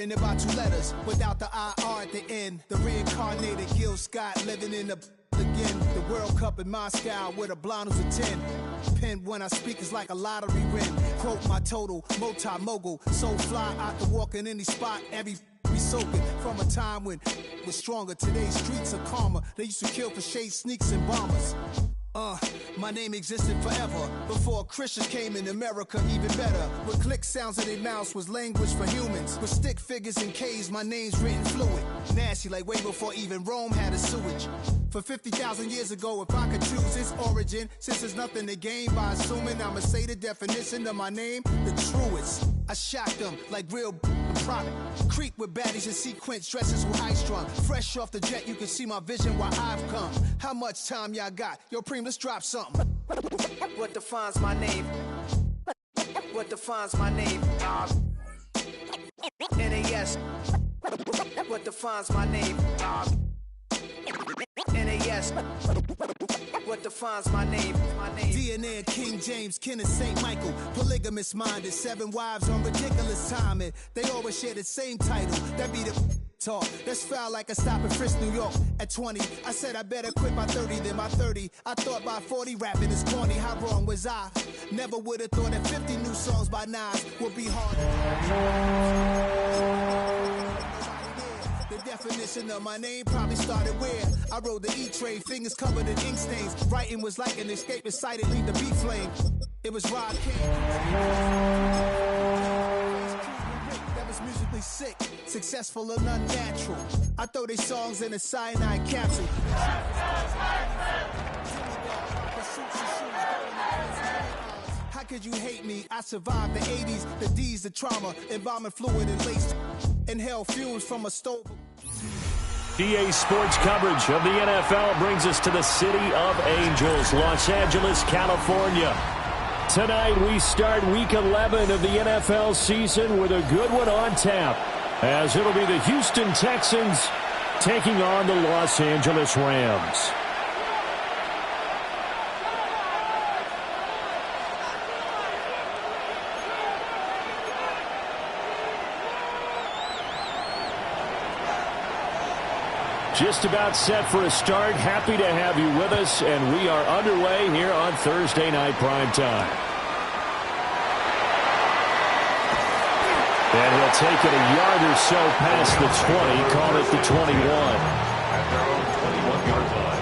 In about 2 letters, without the IR at the end. The reincarnated Gil Scott living in the again. The World Cup in Moscow with a blonde who's a 10. Pen when I speak is like a lottery win. Quote my total, multi-mogul. So fly out to walk in any spot, every be soaking from a time when was stronger. Today's streets are calmer. They used to kill for shade sneaks and bombers. My name existed forever before Christians came in America, even better. With click sounds in their mouths was language for humans. With stick figures and K's, my name's written fluid. Nasty like way before even Rome had a sewage. For 50,000 years ago, if I could choose its origin, since there's nothing to gain by assuming I'ma say the definition of my name, the truest. I shocked them like real prop. Creep with baddies in sequence, dresses with high strung. Fresh off the jet, you can see my vision where I've come. How much time y'all got? Yo, Preem, let's drop something. What defines my name? What defines my name? NAS. What defines my name? NAS. What defines my name? DNA of King James, kin of St. Michael. Polygamous minded, 7 wives on ridiculous timing. They always share the same title. That be the talk. That's foul like a stop in Frisk, New York. At 20, I said I better quit by 30 than by 30. I thought by 40 rapping is corny. How wrong was I? Never would have thought that 50 new songs by Nas would be harder. The definition of my name probably started where I rode the E-Trade, fingers covered in ink stains. Writing was like an escape inside it, leave the beat flame. It was Rob King. That was musically sick, successful and unnatural. I throw these songs in a cyanide capsule. How could you hate me? I survived the 80s, the D's, the trauma, embalming fluid and lace. Inhale fumes from a stove. EA Sports coverage of the NFL brings us to the City of Angels, Los Angeles, California. Tonight we start Week 11 of the NFL season with a good one on tap, as it'll be the Houston Texans taking on the Los Angeles Rams. Just about set for a start. Happy to have you with us, and we are underway here on Thursday Night Prime Time. And he'll take it a yard or so past the 20, call it the 21. At their own 21-yard line.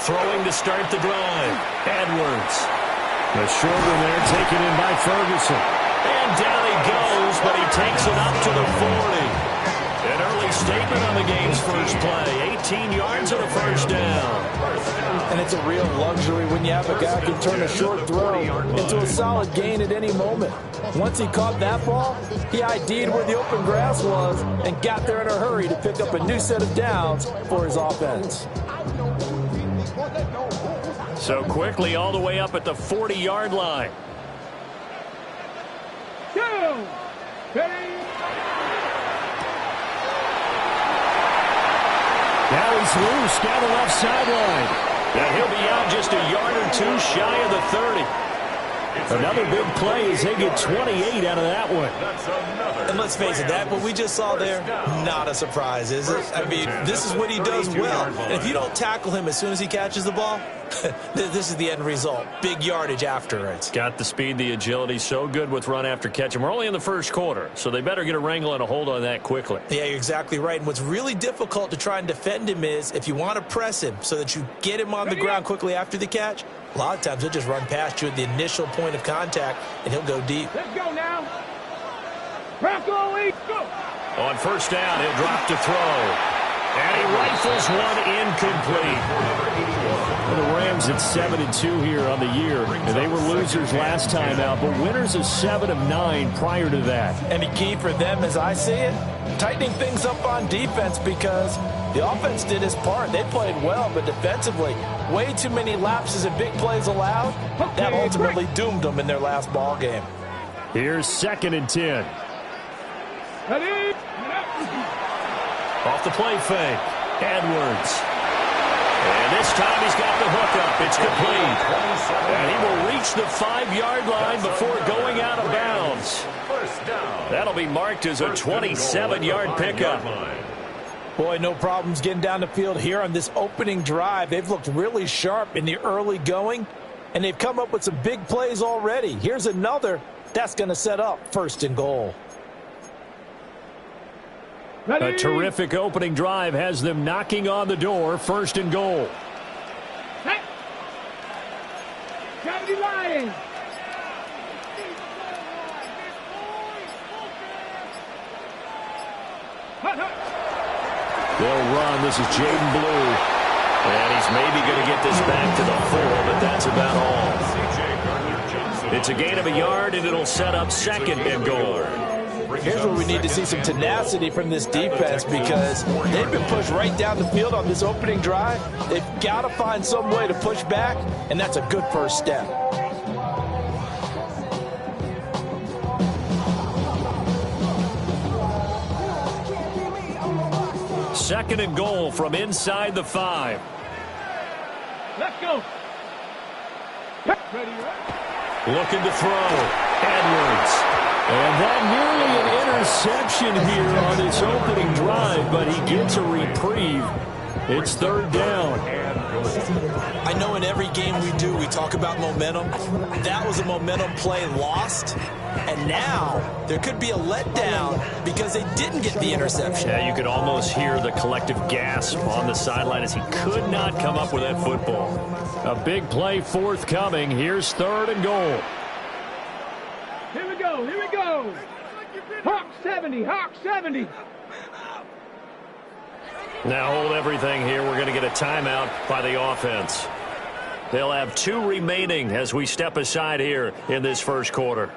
Throwing to start the drive. Edwards. The short one there taken in by Ferguson. And down he goes, but he takes it up to the 40. An early statement on the game's first play. 18 yards and a first down. And it's a real luxury when you have a guy who can turn a short throw into a solid gain at any moment. Once he caught that ball, he ID'd where the open grass was and got there in a hurry to pick up a new set of downs for his offense. So quickly all the way up at the 40-yard line. Now he's loose down the left sideline. And he'll be out just a yard or two shy of the 30. Another big play as they get 28 out of that one. And let's face it, that what we just saw there, not a surprise, is it? I mean, this is what he does well. And if you don't tackle him as soon as he catches the ball, this is the end result. Big yardage after it. Got the speed, the agility, so good with run after catch. And we're only in the first quarter, so they better get a wrangle and a hold on that quickly. Yeah, you're exactly right. And what's really difficult to try and defend him is if you want to press him so that you get him on the ground quickly after the catch, a lot of times he'll just run past you at the initial point of contact, and he'll go deep. Let's go now. Rocco, go. On first down, he'll drop to throw. And he rifles one incomplete. Well, the Rams at 7-2 here on the year. And they were losers last time out, but winners of 7 of 9 prior to that. And the key for them, as I see it, tightening things up on defense, because The offense did its part. They played well, but defensively, way too many lapses and big plays allowed. That ultimately doomed them in their last ball game. Here's 2nd and 10. Off the play fake. Edwards. And this time he's got the hookup. It's complete. And he will reach the 5-yard line before going out of bounds. That'll be marked as a 27-yard pickup. Boy, no problems getting down the field here on this opening drive. They've looked really sharp in the early going, and they've come up with some big plays already. Here's another that's going to set up 1st and goal. A terrific opening drive has them knocking on the door. 1st and goal. Lions. They'll run. This is Jaden Blue. And he's maybe going to get this back to the 4, but that's about all. It's a gain of a yard, and it'll set up 2nd and goal. Here's where we need to see some tenacity from this defense, because they've been pushed right down the field on this opening drive. They've got to find some way to push back, and that's a good first step. Second and goal from inside the 5. Let's go. Looking to throw. Edwards. And that nearly an interception here on this opening drive, but he gets a reprieve. It's 3rd down. I know in every game we do, we talk about momentum. That was a momentum play lost. And now there could be a letdown because they didn't get the interception. Yeah, you could almost hear the collective gasp on the sideline as he could not come up with that football. A big play forthcoming. Here's 3rd and goal. Here we go. Here we go. Hawk 70. Hawk 70. Now hold everything here. We're going to get a timeout by the offense. They'll have 2 remaining as we step aside here in this first quarter.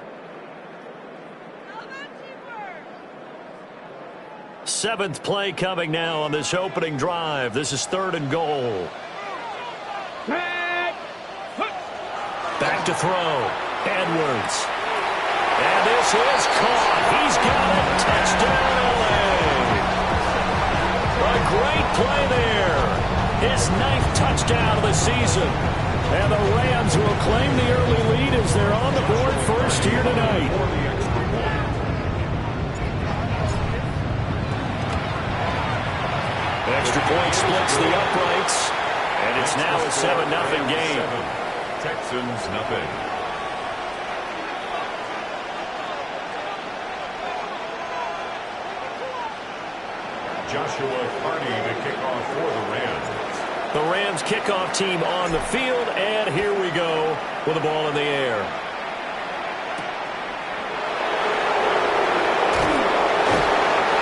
7th play coming now on this opening drive. This is 3rd and goal. Back to throw. Edwards. And this is caught. He's got it. Touchdown, LA. A great play there. His 9th touchdown of the season. And the Rams will claim the early lead as they're on the board first here tonight. Extra point splits the uprights, and it's now a 7-0 game. Texans nothing. Joshua Carney to kick off for the Rams. The Rams kickoff team on the field, and here we go with the ball in the air.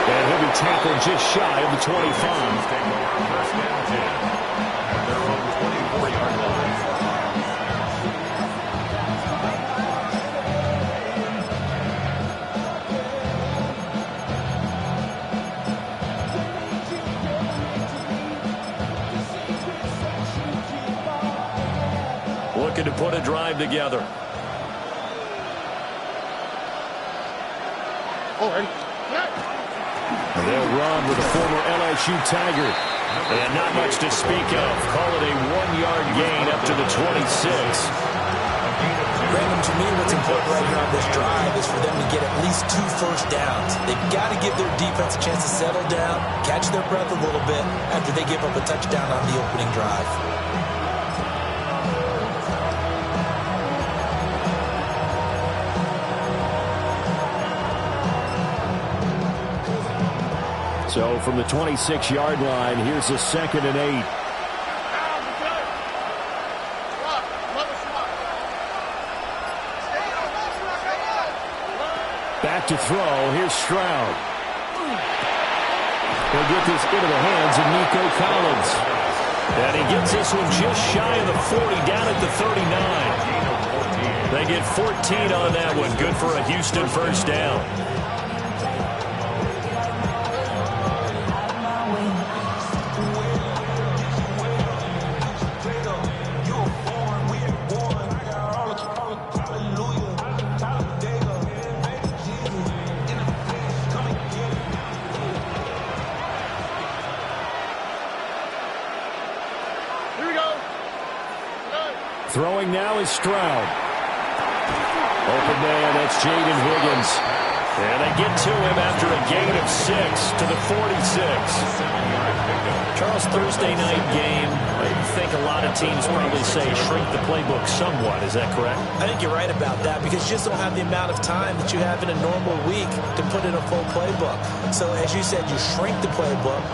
And he'll be tackled just shy of the 25. First down 10. They're on the 24-yard line. Looking to put a drive together. They'll run with a former LSU Tiger. And not much to speak of. Call it a 1-yard gain up to the 26. Brandon, to me, what's important right here on this drive is for them to get at least 2 first downs. They've got to give their defense a chance to settle down, catch their breath a little bit after they give up a touchdown on the opening drive. So from the 26-yard line, here's a 2nd and 8. Back to throw. Here's Stroud. He'll get this into the hands of Nico Collins. And he gets this one just shy of the 40, down at the 39. They get 14 on that one. Good for a Houston first down. Throwing now is Stroud. Open man, that's Jaden Higgins. And they get to him after a gain of 6 to the 46. Charles, Thursday night game, I think a lot of teams probably say shrink the playbook somewhat. Is that correct? I think you're right about that because you just don't have the amount of time that you have in a normal week to put in a full playbook. So as you said, you shrink the playbook,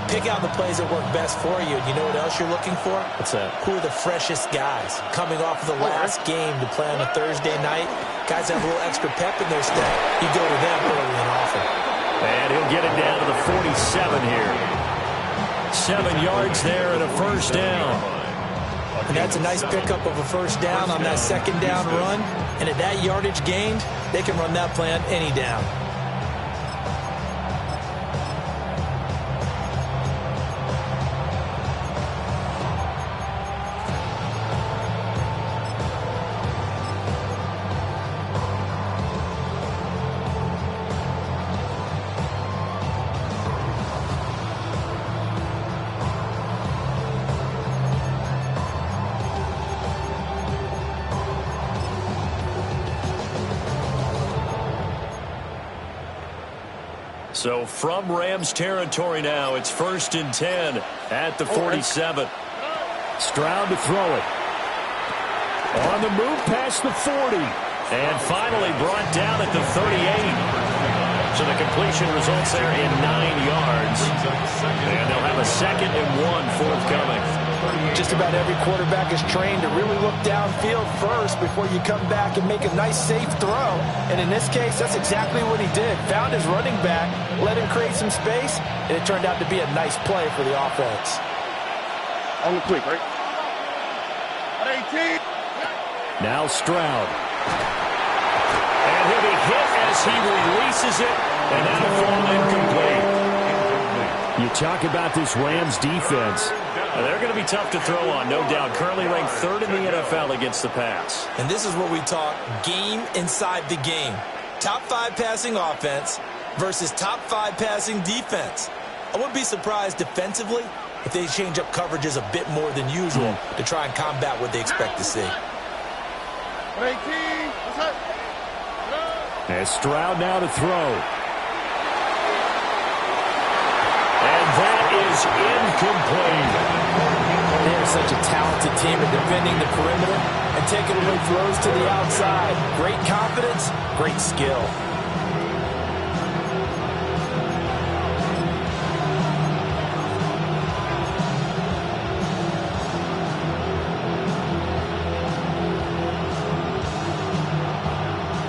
pick out the plays that work best for you. You know what else you're looking for? What's that? Who are the freshest guys coming off of the last game to play on a Thursday night? Guys have a little extra pep in their step. You go to them early and often. And he'll get it down to the 47 here. 7 yards there and a first down. And that's a nice pickup of a first down on that second down run. And at that yardage gained, they can run that play on any down. So from Rams territory now, it's 1st and 10 at the 47. Stroud to throw it. On the move past the 40. And finally brought down at the 38. So the completion results there in 9 yards. And they'll have a 2nd and 1 forthcoming. Just about every quarterback is trained to really look downfield first before you come back and make a nice, safe throw. And in this case, that's exactly what he did. Found his running back, let him create some space, and it turned out to be a nice play for the offense. On the quick, right? 18. Now Stroud. And he'll be hit as he releases it, and that'll fall incomplete. You talk about this Rams defense. They're going to be tough to throw on, no doubt. Currently ranked 3rd in the NFL against the pass. And this is where we talk game inside the game. Top 5 passing offense versus top 5 passing defense. I wouldn't be surprised defensively if they change up coverages a bit more than usual to try and combat what they expect to see. 18. As Stroud now to throw. And that is incomplete. They are such a talented team at defending the perimeter and taking away throws to the outside. Great confidence, great skill.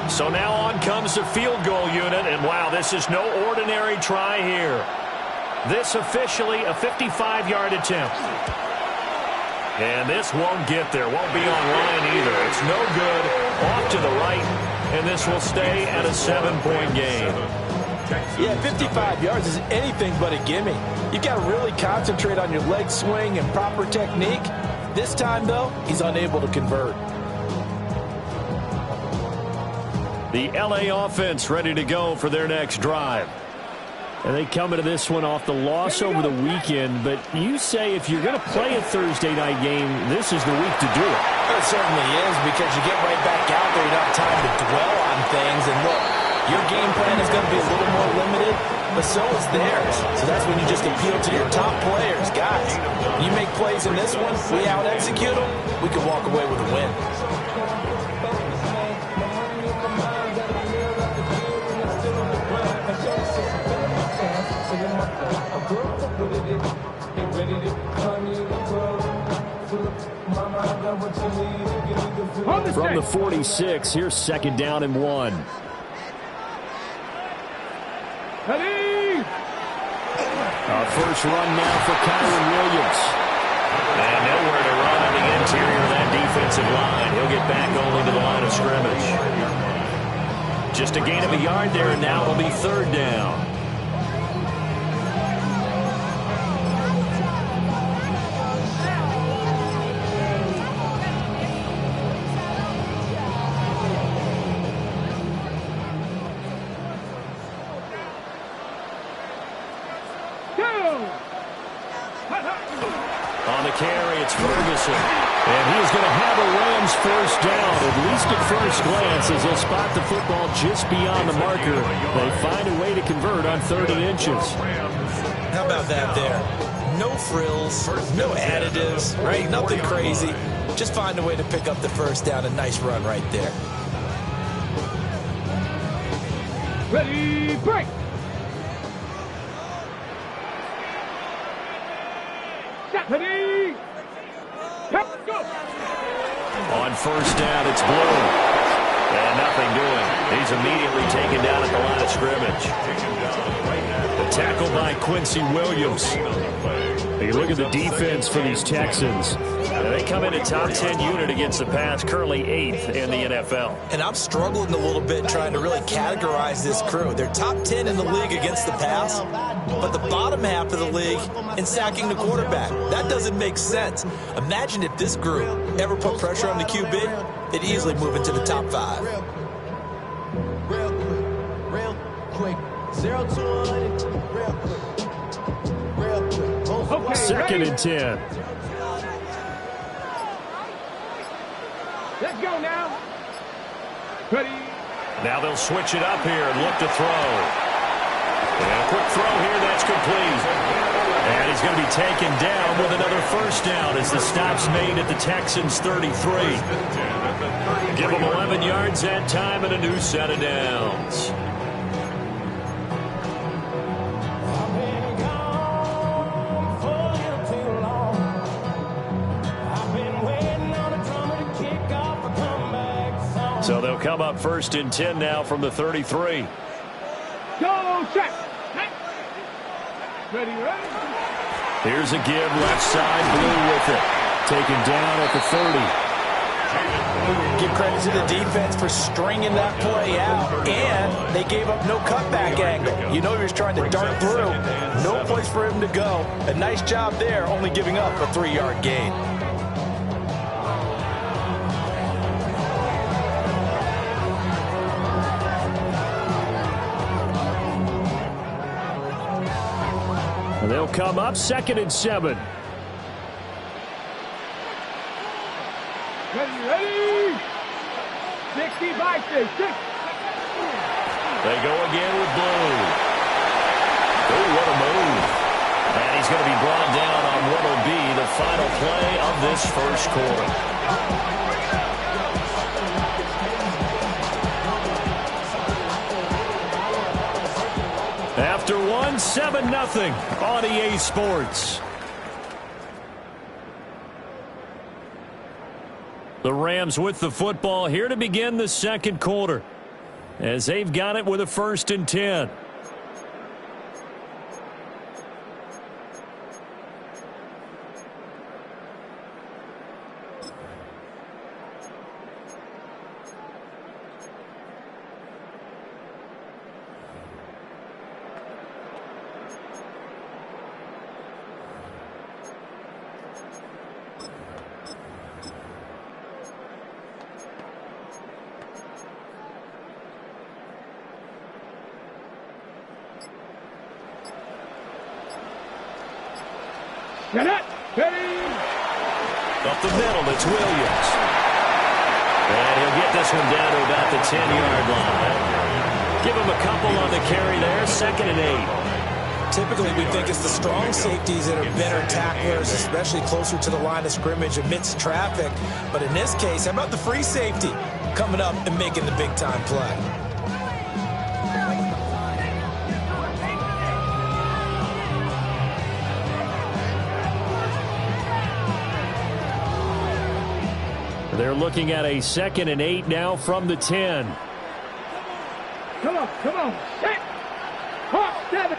So now on comes the field goal unit, and wow, this is no ordinary try here. This officially a 55-yard attempt. And this won't get there, won't be on line either. It's no good, off to the right, and this will stay at a 7-point game. Yeah, 55 yards is anything but a gimme. You've got to really concentrate on your leg swing and proper technique. This time, though, he's unable to convert. The LA offense ready to go for their next drive. And they come into this one off the loss over the weekend, but you say if you're going to play a Thursday night game, this is the week to do it. It certainly is, because you get right back out there, you don't have time to dwell on things. And look, your game plan is going to be a little more limited, but so is theirs. So that's when you just appeal to your top players. Guys, you make plays in this one, we out-execute them, we can walk away with a win. From the 46, here's 2nd down and 1. Our first run now for Kyren Williams. And nowhere to run on the interior of that defensive line. He'll get back only to the line of scrimmage. Just a gain of a yard there, and now it'll be 3rd down. On the carry, it's Ferguson. And he is going to have a Rams first down, at least at first glance, as they'll spot the football just beyond the marker. They find a way to convert on 30 inches. How about that there? No frills, no additives, right? Nothing crazy. Just find a way to pick up the first down. A nice run right there. Ready, break! Ready, go! On first down, it's Blue. And nothing doing. He's immediately taken down at the line of scrimmage. The tackle by Quincy Williams. You look at the defense for these Texans. They come in a top 10 unit against the pass, currently 8th in the NFL. And I'm struggling a little bit trying to really categorize this crew. They're top 10 in the league against the pass, but the bottom half of the league in sacking the quarterback. That doesn't make sense. Imagine if this group ever put pressure on the QB, they'd easily move into the top 5. Real quick. 0 to 100, real quick. Okay, second ready? and 10. Let's go now. Ready? Now they'll switch it up here and look to throw. And a quick throw here, that's complete. And he's going to be taken down with another first down as the stop's made at the Texans' 33. Give them 11 yards that time and a new set of downs. So they'll come up first and 10 now from the 33. Go, check. Ready, ready? Here's a give left side, Blue with it. Taken down at the 30. Give credit to the defense for stringing that play out, and they gave up no cutback angle. You know he was trying to dart through. No place for him to go. A nice job there, only giving up a 3-yard gain. They'll come up second and 7. Ready? 60 by 6. They go again with Blue. Oh, what a move. And he's going to be brought down on what will be the final play of this first quarter. After 7-0 on EA Sports. The Rams with the football here to begin the second quarter, as they've got it with a first and 10. Get it. Ready? Up the middle, it's Williams. And he'll get this one down to about the 10-yard line. Give him a couple on the carry there, 2nd and 8. Typically, we think it's the strong safeties that are better tacklers, especially closer to the line of scrimmage amidst traffic. But in this case, how about the free safety coming up and making the big-time play? They're looking at a 2nd and 8 now from the 10. Come on. Set. Hawk 7.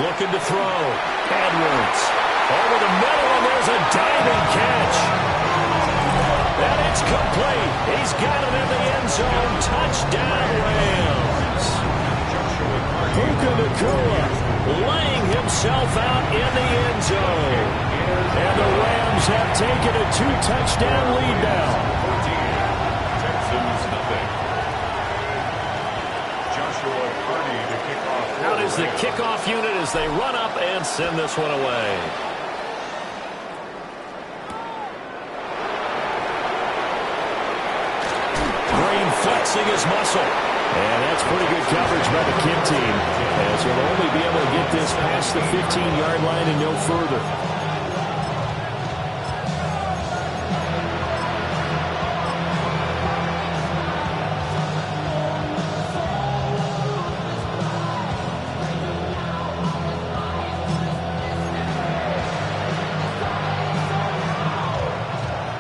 Looking to throw. Edwards. Over the middle, and there's a diving catch. And it's complete. He's got it in the end zone. Touchdown, Rams. Puka Nacua laying himself out in the end zone. And the Rams have taken a 2-touchdown lead now. Texans nothing. Joshua Purdy to kick off. Out is the kickoff unit as they run up and send this one away. muscle. And that's pretty good coverage by the Kid team, as he'll only be able to get this past the 15-yard line and no further.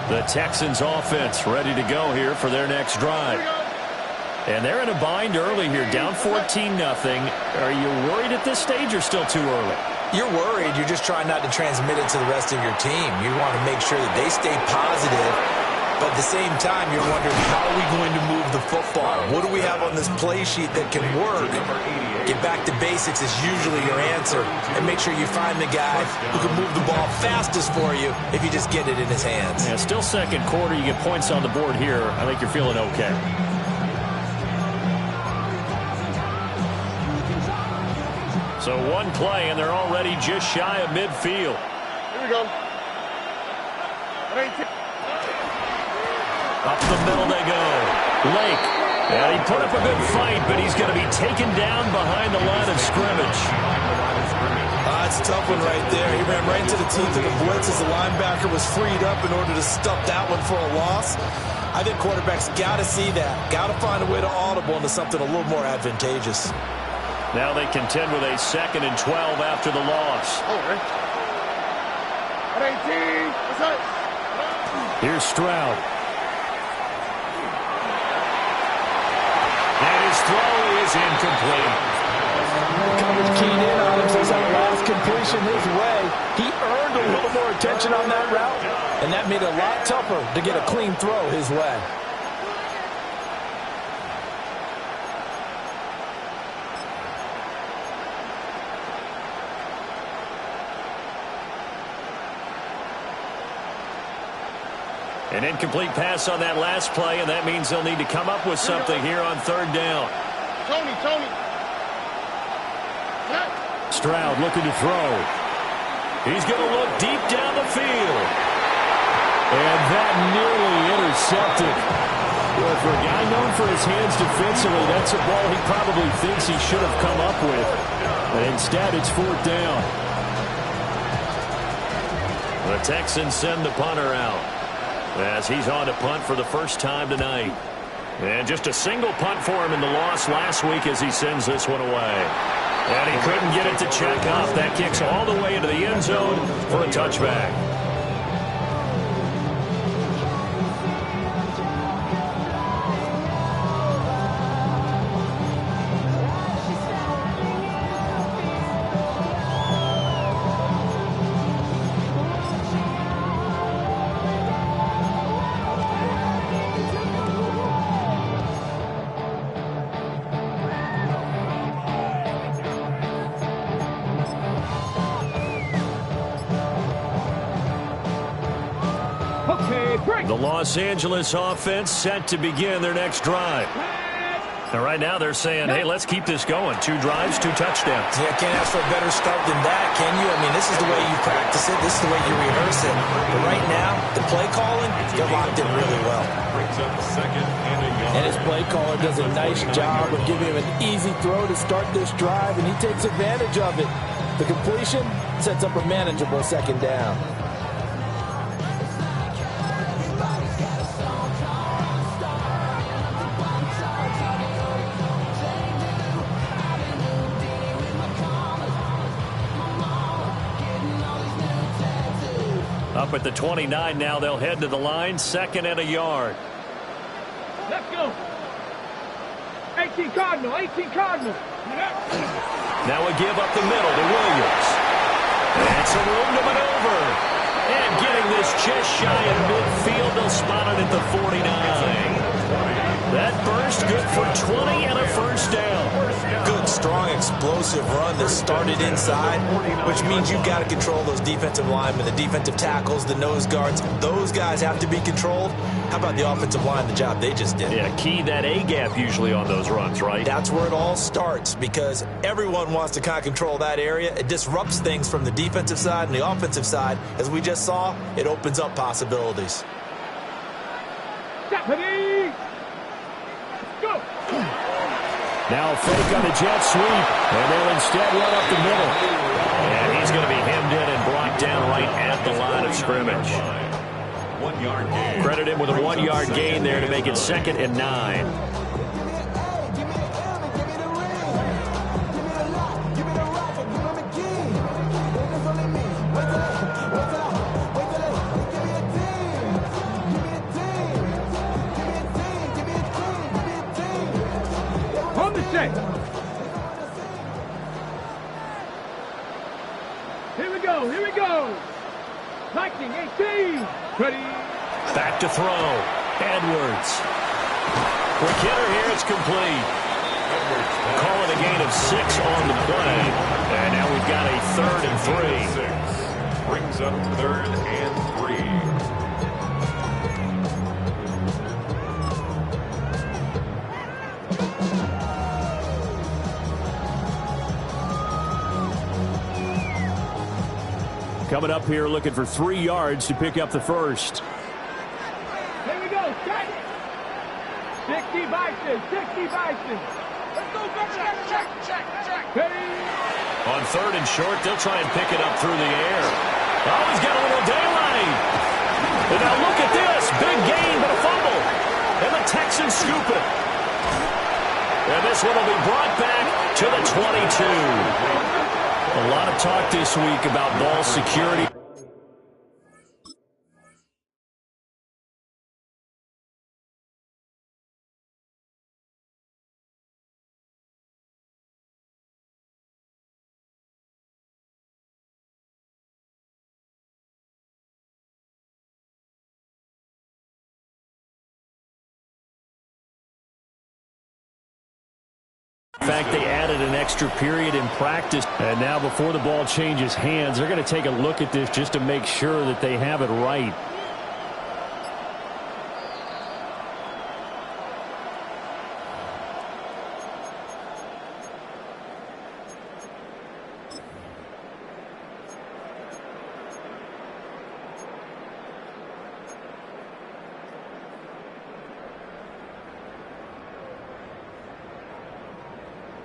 The Texans offense ready to go here for their next drive. And they're in a bind early here, down 14-0. Are you worried at this stage or still too early? You're worried. You're just trying not to transmit it to the rest of your team. You want to make sure that they stay positive. But at the same time, you're wondering, how are we going to move the football? What do we have on this play sheet that can work? Get back to basics is usually your answer. And make sure you find the guy who can move the ball fastest for you if you just get it in his hands. Yeah, still second quarter. You get points on the board here. I think you're feeling okay. So one play, and they're already just shy of midfield. Here we go. Up the middle they go. Lake. Yeah, he put up a good fight, but he's going to be taken down behind the line of scrimmage. That's a tough one right there. He ran right into the teeth of the blitz as the linebacker was freed up in order to stuff that one for a loss. I think quarterbacks got to see that. Got to find a way to audible into something a little more advantageous. Now they contend with a 2nd and 12 after the loss. Here's Stroud. And his throw is incomplete. Coverage keyed in on him since that last completion his way. He earned a little more attention on that route, and that made it a lot tougher to get a clean throw his way. An incomplete pass on that last play, and that means they'll need to come up with something here on 3rd down. Tony. Stroud looking to throw. He's going to look deep down the field. And that nearly intercepted. Well, for a guy known for his hands defensively, that's a ball he probably thinks he should have come up with. But instead, it's 4th down. The Texans send the punter out, as he's on to punt for the first time tonight. And just a single punt for him in the loss last week as he sends this one away. And he couldn't get it to check up. That kicks all the way into the end zone for a touchback. The Los Angeles offense set to begin their next drive. And right now they're saying, hey, let's keep this going. 2 drives, 2 touchdowns. Yeah, can't ask for a better start than that, can you? I mean, this is the way you practice it. This is the way you rehearse it. But right now, the play calling, they're locked in really well. And his play caller does a nice job of giving him an easy throw to start this drive, and he takes advantage of it. The completion sets up a manageable 2nd down. Up at the 29 now, they'll head to the line, 2nd and a yard. Let's go. 18 Cardinal. Now a give up the middle to Williams. And some room to maneuver. And getting this just shy of midfield, they'll spot it at the 49. That burst good for 20 and a 1st down. Good, strong, explosive run that started inside, which means you've got to control those defensive linemen, the defensive tackles, the nose guards. Those guys have to be controlled. How about the offensive line, the job they just did? Yeah, key that A-gap usually on those runs, right? That's where it all starts, because everyone wants to kind of control that area. It disrupts things from the defensive side and the offensive side. As we just saw, it opens up possibilities. Stop, ready. Go. Now a fake on the jet sweep, and they'll instead run up the middle. And he's going to be hemmed in and brought down right at the line of scrimmage. 1 yard gain. Credit him with a 1 yard gain there to make it 2nd and 9. On the set. Here we go, here we go. Lightning 18. Ready. Back to throw. Edwards. Quick hitter here. It's complete. Call it a gain of 6 on the play. And now we've got a 3rd and 3. Brings up 3rd and 3. Coming up here looking for 3 yards to pick up the first. Here we go, check. 60 Bison, 60 Bison. Let's go, check. Hey. On 3rd and short, they'll try and pick it up through the air. Oh, he's got a little daylight. And now look at this. Big gain, but a fumble. And the Texans scoop it. And this one will be brought back to the 22. A lot of talk this week about ball security. In fact, they added an extra period in practice. And now before the ball changes hands, they're going to take a look at this just to make sure that they have it right.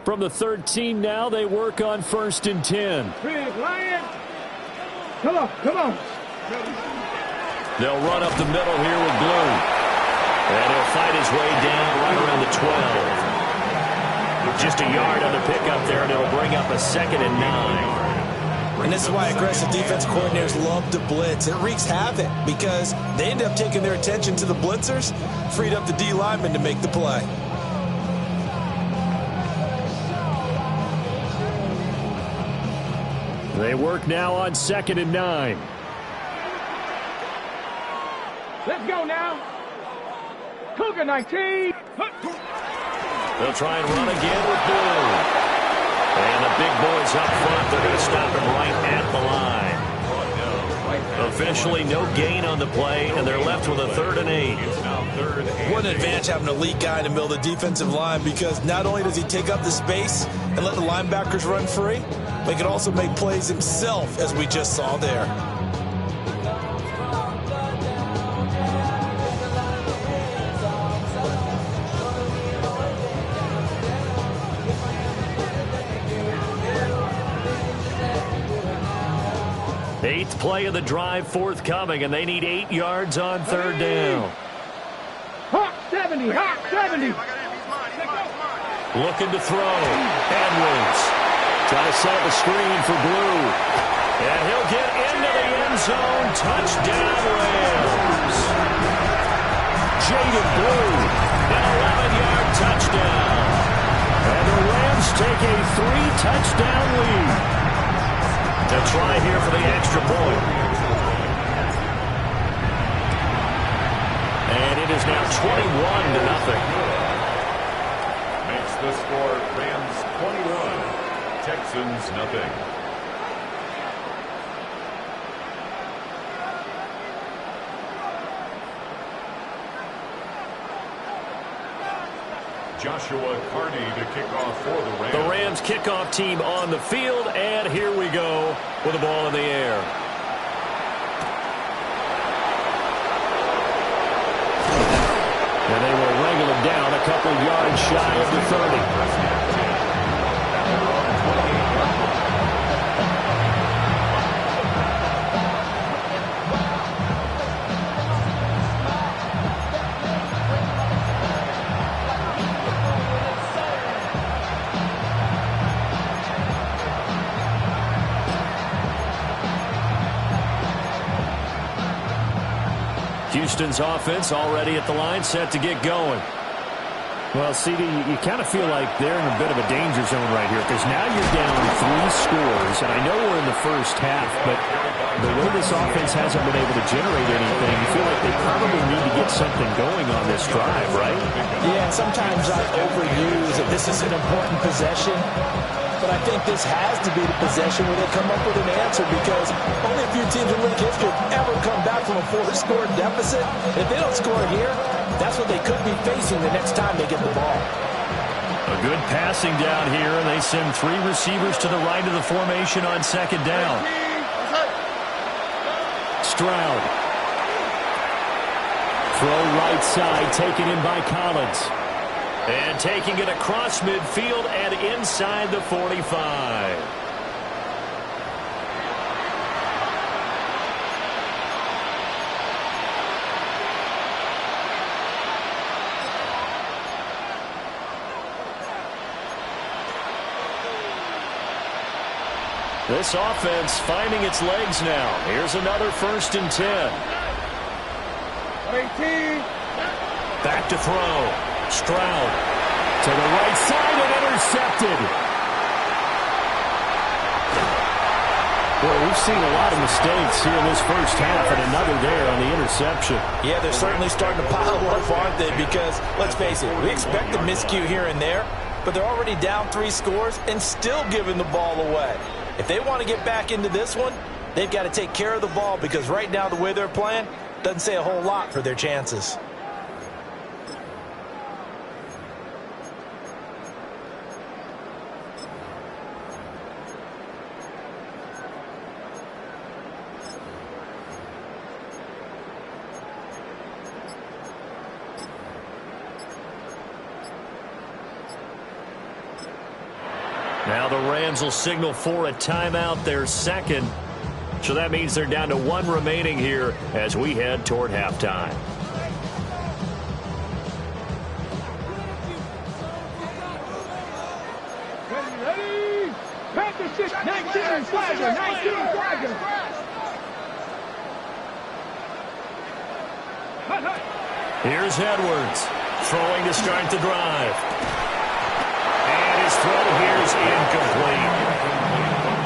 From the 13 now, they work on 1st and 10. Big Lion. Come on, come on. They'll run up the middle here with Blue. And he'll fight his way down right around the 12. Just a yard on the pickup there, and it'll bring up a 2nd and 9. And this is why aggressive defense coordinators love to blitz. It wreaks havoc because they end up taking their attention to the blitzers, freed up the D lineman to make the play. They work now on 2nd and 9. Let's go now. Cougar 19. They'll try and run again with Blue. And the big boys up front, they're going to stop him right at the line. Officially no gain on the play, and they're left with a 3rd and 8. What an advantage having an elite guy in the middle of the defensive line, because not only does he take up the space and let the linebackers run free, but he can also make plays himself, as we just saw there. Eighth play of the drive forthcoming, and they need 8 yards on 3rd down. Hawk 70, Hawk 70. Looking to throw. Edwards. Try to set up a screen for Blue. And he'll get into the end zone. Touchdown, Rams. Jaden Blue. An 11-yard touchdown. And the Rams take a 3-touchdown lead. They'll try here for the extra point. And it is now 21-0. Makes the score Rams 21, Texans nothing. Joshua Carney to kick off for the Rams. The Rams kickoff team on the field, and here we go with the ball in the air. And they will wrangle him down a couple yards shy of the 30. Houston's offense already at the line, set to get going. Well, CD, you kind of feel like they're in a bit of a danger zone right here because now you're down 3 scores, and I know we're in the first half, but the way this offense hasn't been able to generate anything, you feel like they probably need to get something going on this drive, right? Yeah, and sometimes I overuse that this is an important possession, but I think this has to be the possession where they come up with an answer because only a few teams in league history have ever come back from a 4-score deficit. If they don't score here, that's what they could be facing the next time they get the ball. A good passing down here, and they send 3 receivers to the right of the formation on second down. Stroud. Throw right side, taken in by Collins. And taking it across midfield and inside the 45. This offense finding its legs now. Here's another 1st and 10. 18. Back to throw. Stroud to the right side and intercepted. Well, we've seen a lot of mistakes here in this first half and another there on the interception. Yeah, they're certainly starting to pile up, aren't they? Because, let's face it, we expect a miscue here and there, but they're already down 3 scores and still giving the ball away. If they want to get back into this one, they've got to take care of the ball because right now the way they're playing doesn't say a whole lot for their chances. Now the Rams will signal for a timeout, their second. So that means they're down to 1 remaining here as we head toward halftime. Ready? Panthers 6, 19 flagger, 19 flagger. Here's Edwards throwing to start the drive. And his throw here is incomplete.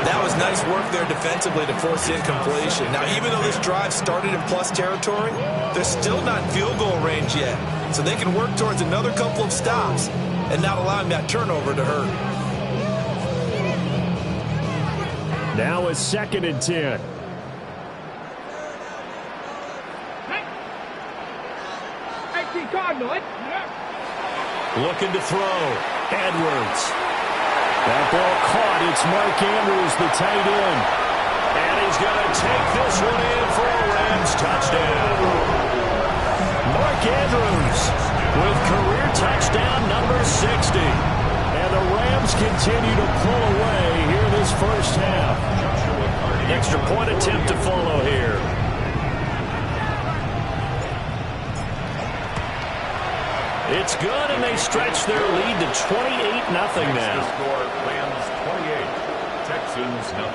That was nice work there defensively to force incompletion. Now, even though this drive started in plus territory, they're still not in field goal range yet. So they can work towards another couple of stops and not allowing that turnover to hurt. Now it's 2nd and 10. Looking to throw. Edwards. That ball caught. It's Mark Andrews, the tight end. And he's going to take this one in for a Rams touchdown. Mark Andrews with career touchdown number 60. And the Rams continue to pull away here this first half. Extra point attempt to follow here. It's good, and they stretch their lead to 28-0 now. Score, Rams 28, Texans 0.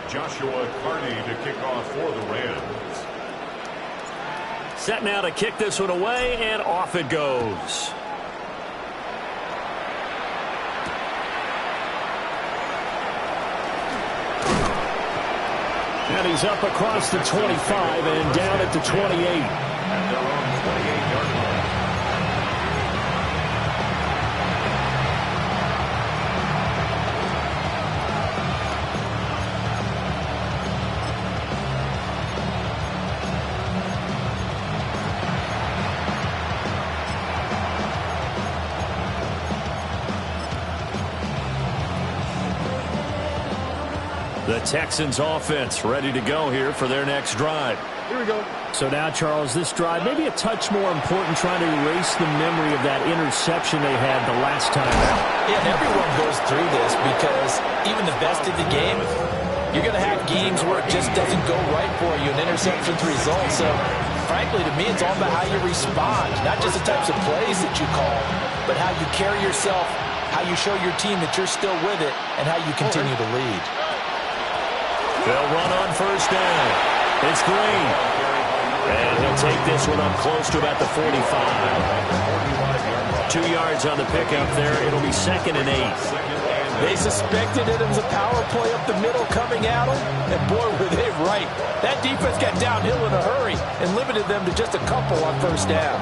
Joshua Carney to kick off for the Rams. Set now to kick this one away, and off it goes. And he's up across the 25 and down at the 28. At their own 28-yard line. The Texans offense ready to go here for their next drive. Here we go. So now, Charles, this drive, maybe a touch more important, trying to erase the memory of that interception they had the last time out. Yeah, everyone goes through this because even the best of the game, you're going to have games where it just doesn't go right for you, and interceptions result. So, frankly, to me, it's all about how you respond, not just the types of plays that you call, but how you carry yourself, how you show your team that you're still with it, and how you continue to lead. They'll run on first down. It's Green. And he'll take this one up close to about the 45. 2 yards on the pickup there. It'll be 2nd and 8. They suspected it was a power play up the middle coming at them, and boy, were they right. That defense got downhill in a hurry and limited them to just a couple on first down.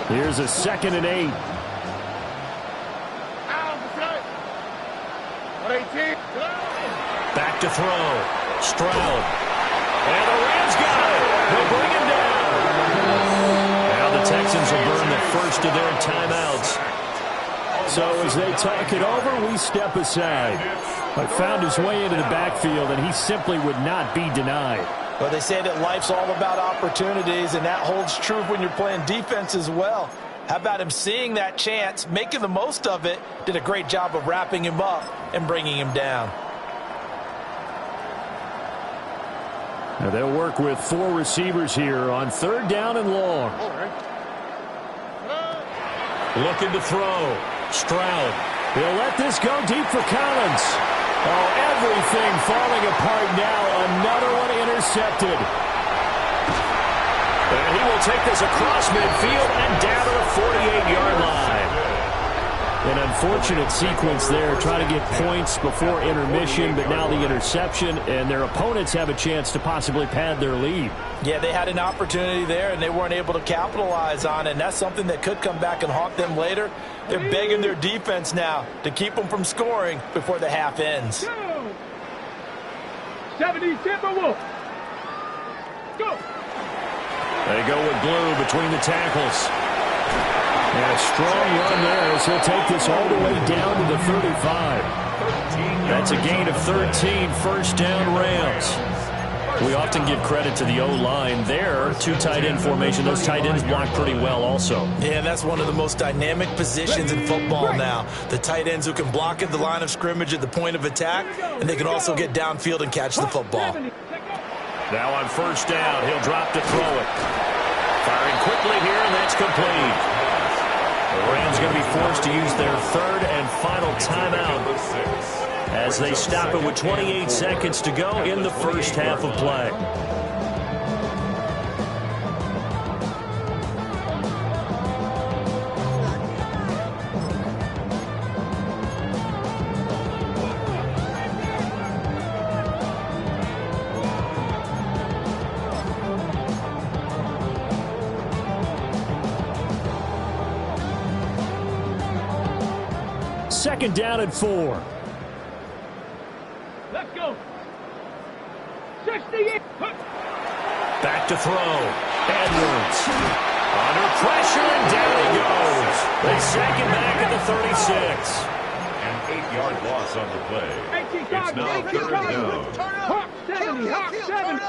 Here's a 2nd and 8. Back to throw. Stroud. And the Rams got it. They'll bring him down. Now the Texans will burn the first of their timeouts. So as they talk it over, we step aside. But found his way into the backfield, and he simply would not be denied. Well, they say that life's all about opportunities, and that holds true when you're playing defense as well. How about him seeing that chance, making the most of it, did a great job of wrapping him up and bringing him down. Now they'll work with 4 receivers here on 3rd down and long. Looking to throw. Stroud. He'll let this go deep for Collins. Oh, everything falling apart now. Another one intercepted. And he will take this across midfield and down to the 48-yard line. An unfortunate sequence there, trying to get points before intermission, but now the interception, and their opponents have a chance to possibly pad their lead. Yeah, they had an opportunity there, and they weren't able to capitalize on it, and that's something that could come back and haunt them later. They're begging their defense now to keep them from scoring before the half ends. 70 Timberwolves. Go. They go with Blue between the tackles. And a strong run there as he'll take this all the way down to the 35. That's a gain of 13, first down Rams. We often give credit to the O-line there. 2 tight end formation. Those tight ends block pretty well also. Yeah, that's one of the most dynamic positions in football now. The tight ends who can block at the line of scrimmage at the point of attack, and they can also get downfield and catch the football. Now on first down, he'll drop to throw it. Firing quickly here, and that's complete. The Rams going to be forced to use their 3rd and final timeout as they stop it with 28 seconds to go in the first half of play. Second down and 4. Let's go. 68. Back to throw. Edwards. Under pressure, and down he goes. They sack him back at the 36. An 8-yard loss on the play. It's now 3rd down. Hawk 70. Hawk 70.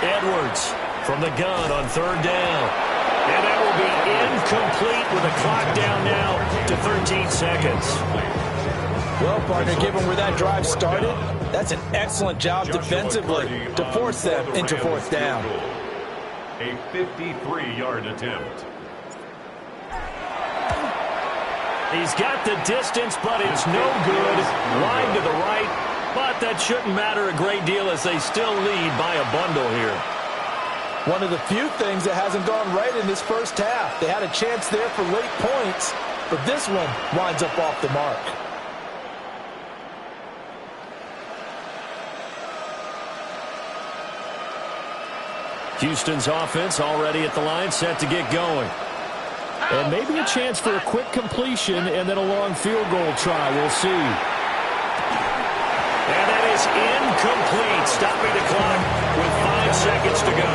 Edwards from the gun on 3rd down. And that will be incomplete with the clock down now to 13 seconds. Well, partner, given where that drive started, that's an excellent job defensively to force them into 4th down. A 53-yard attempt. He's got the distance, but it's no good. Line to the right, but that shouldn't matter a great deal as they still lead by a bundle here. One of the few things that hasn't gone right in this first half. They had a chance there for late points, but this one winds up off the mark. Houston's offense already at the line, set to get going. And maybe a chance for a quick completion and then a long field goal try. We'll see. And that is incomplete, stopping the clock with 5 seconds to go.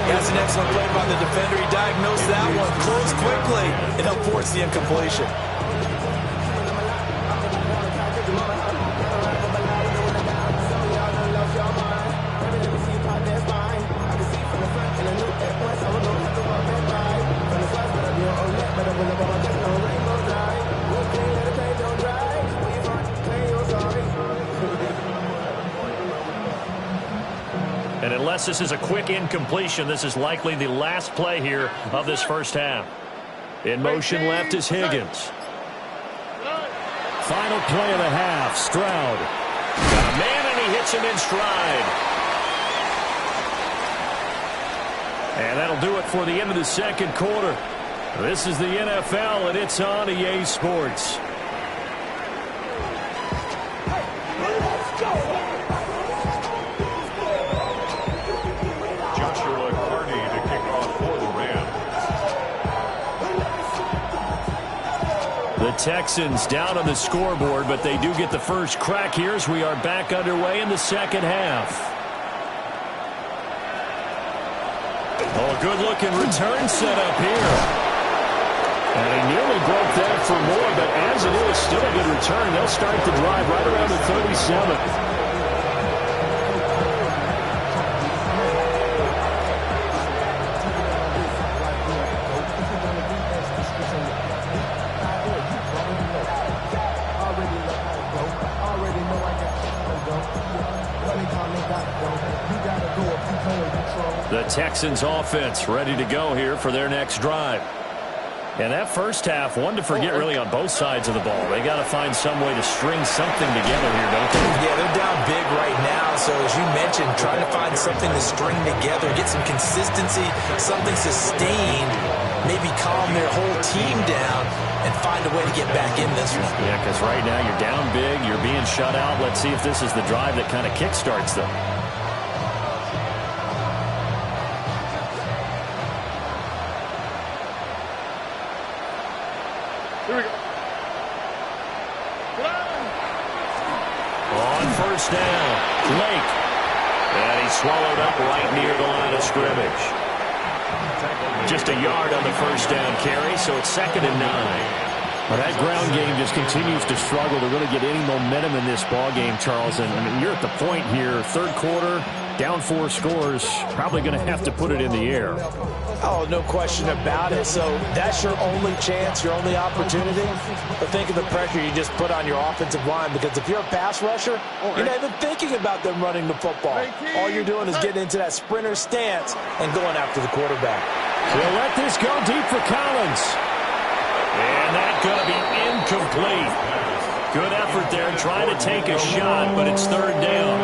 That's an excellent play by the defender. He diagnosed that one, closed quickly, and he'll force the incompletion. Unless this is a quick incompletion, this is likely the last play here of this first half. In motion left is Higgins. Final play of the half, Stroud. Got a man, and he hits him in stride. And that'll do it for the end of the second quarter. This is the NFL, and it's on EA Sports. Joshua Carney to kick off for the Rams. The Texans down on the scoreboard, but they do get the first crack here as we are back underway in the second half. Oh, good-looking return set up here. And he nearly broke that for more, but as it is, still a good return. They'll start the drive right around the 37. The Texans offense ready to go here for their next drive. And that first half, one to forget really on both sides of the ball. They got to find some way to string something together here, don't they? Yeah, they're down big right now. So as you mentioned, trying to find something to string together, get some consistency, something sustained, maybe calm their whole team down and find a way to get back in this one. Yeah, because right now you're down big, you're being shut out. Let's see if this is the drive that kind of kickstarts them. Here we go. On first down, Lake. And he's swallowed up right near the line of scrimmage. Just a yard on the first down carry, so it's 2nd and 9. Well, that ground game just continues to struggle to really get any momentum in this ball game, Charles. And I mean, you're at the point here, third quarter, down 4 scores, probably going to have to put it in the air. Oh, no question about it. So that's your only chance, your only opportunity. But think of the pressure you just put on your offensive line, because if you're a pass rusher, you're not even thinking about them running the football. All you're doing is getting into that sprinter stance and going after the quarterback. He'll let this go deep for Collins. And that's going to be incomplete. Good effort there trying to take a shot, but it's 3rd down.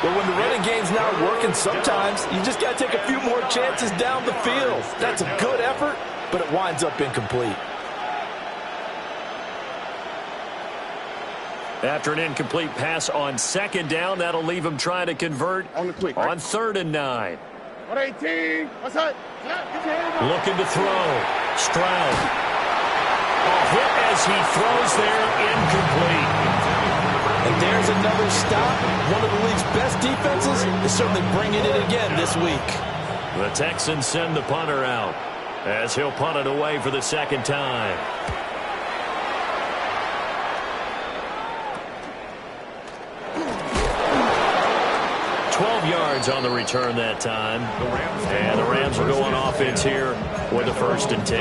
But when the running game's not working, sometimes you just got to take a few more chances down the field. That's a good effort, but it winds up incomplete. After an incomplete pass on 2nd down, that'll leave him trying to convert on 3rd and 9. 118. What's that? Looking to throw. Stroud. A hit as he throws there, incomplete. And there's another stop. One of the league's best defenses is certainly bringing it again this week. The Texans send the punter out as he'll punt it away for the 2nd time. Yards on the return that time. And the Rams will go on offense here with the 1st and 10.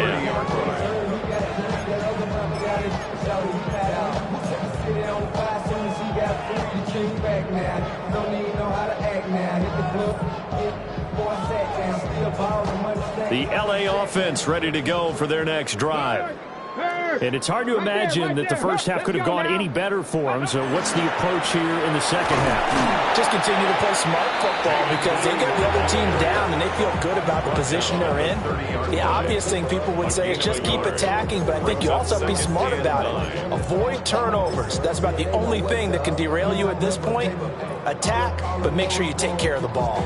The LA offense ready to go for their next drive. And it's hard to imagine that the first half could have gone any better for them. So what's the approach here in the second half? Just continue to play smart football, because they get the other team down and they feel good about the position they're in. The obvious thing people would say is just keep attacking, but I think you also have to be smart about it. Avoid turnovers. That's about the only thing that can derail you at this point. Attack, but make sure you take care of the ball.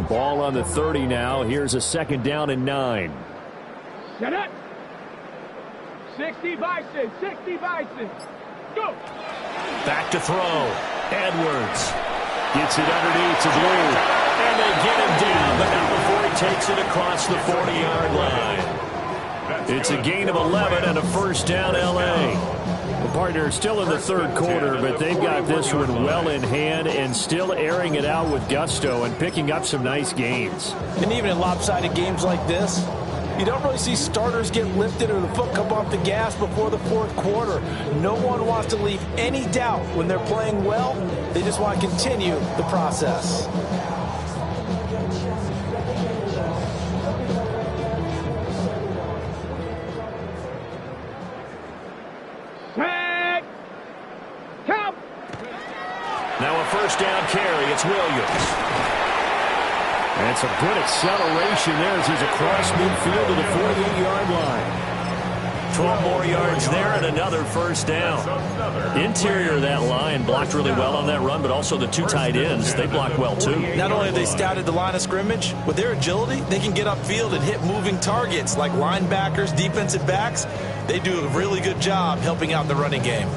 Ball on the 30 now. Here's a 2nd down and 9. Set up. 60 Bison. 60 Bison. Go. Back to throw. Edwards gets it underneath to Blue. And they get him down, but not before he takes it across the 40-yard line. It's a gain of 11 and a 1st down, L.A. The partner is still in the 3rd quarter, but they've got this one well in hand and still airing it out with gusto and picking up some nice gains. And even in lopsided games like this, You don't really see starters get lifted or the foot come off the gas before the fourth quarter. No one wants to leave any doubt when they're playing well. They just want to continue the process. Now a first down carry. It's Williams. And it's a good acceleration there as he's across midfield to the 48-yard line. 12 more yards there and another first down. The interior of that line blocked really well on that run, but also the two tight ends, they blocked well too. Not only have they scouted the line of scrimmage, with their agility, they can get upfield and hit moving targets like linebackers, defensive backs. They do a really good job helping out the running game.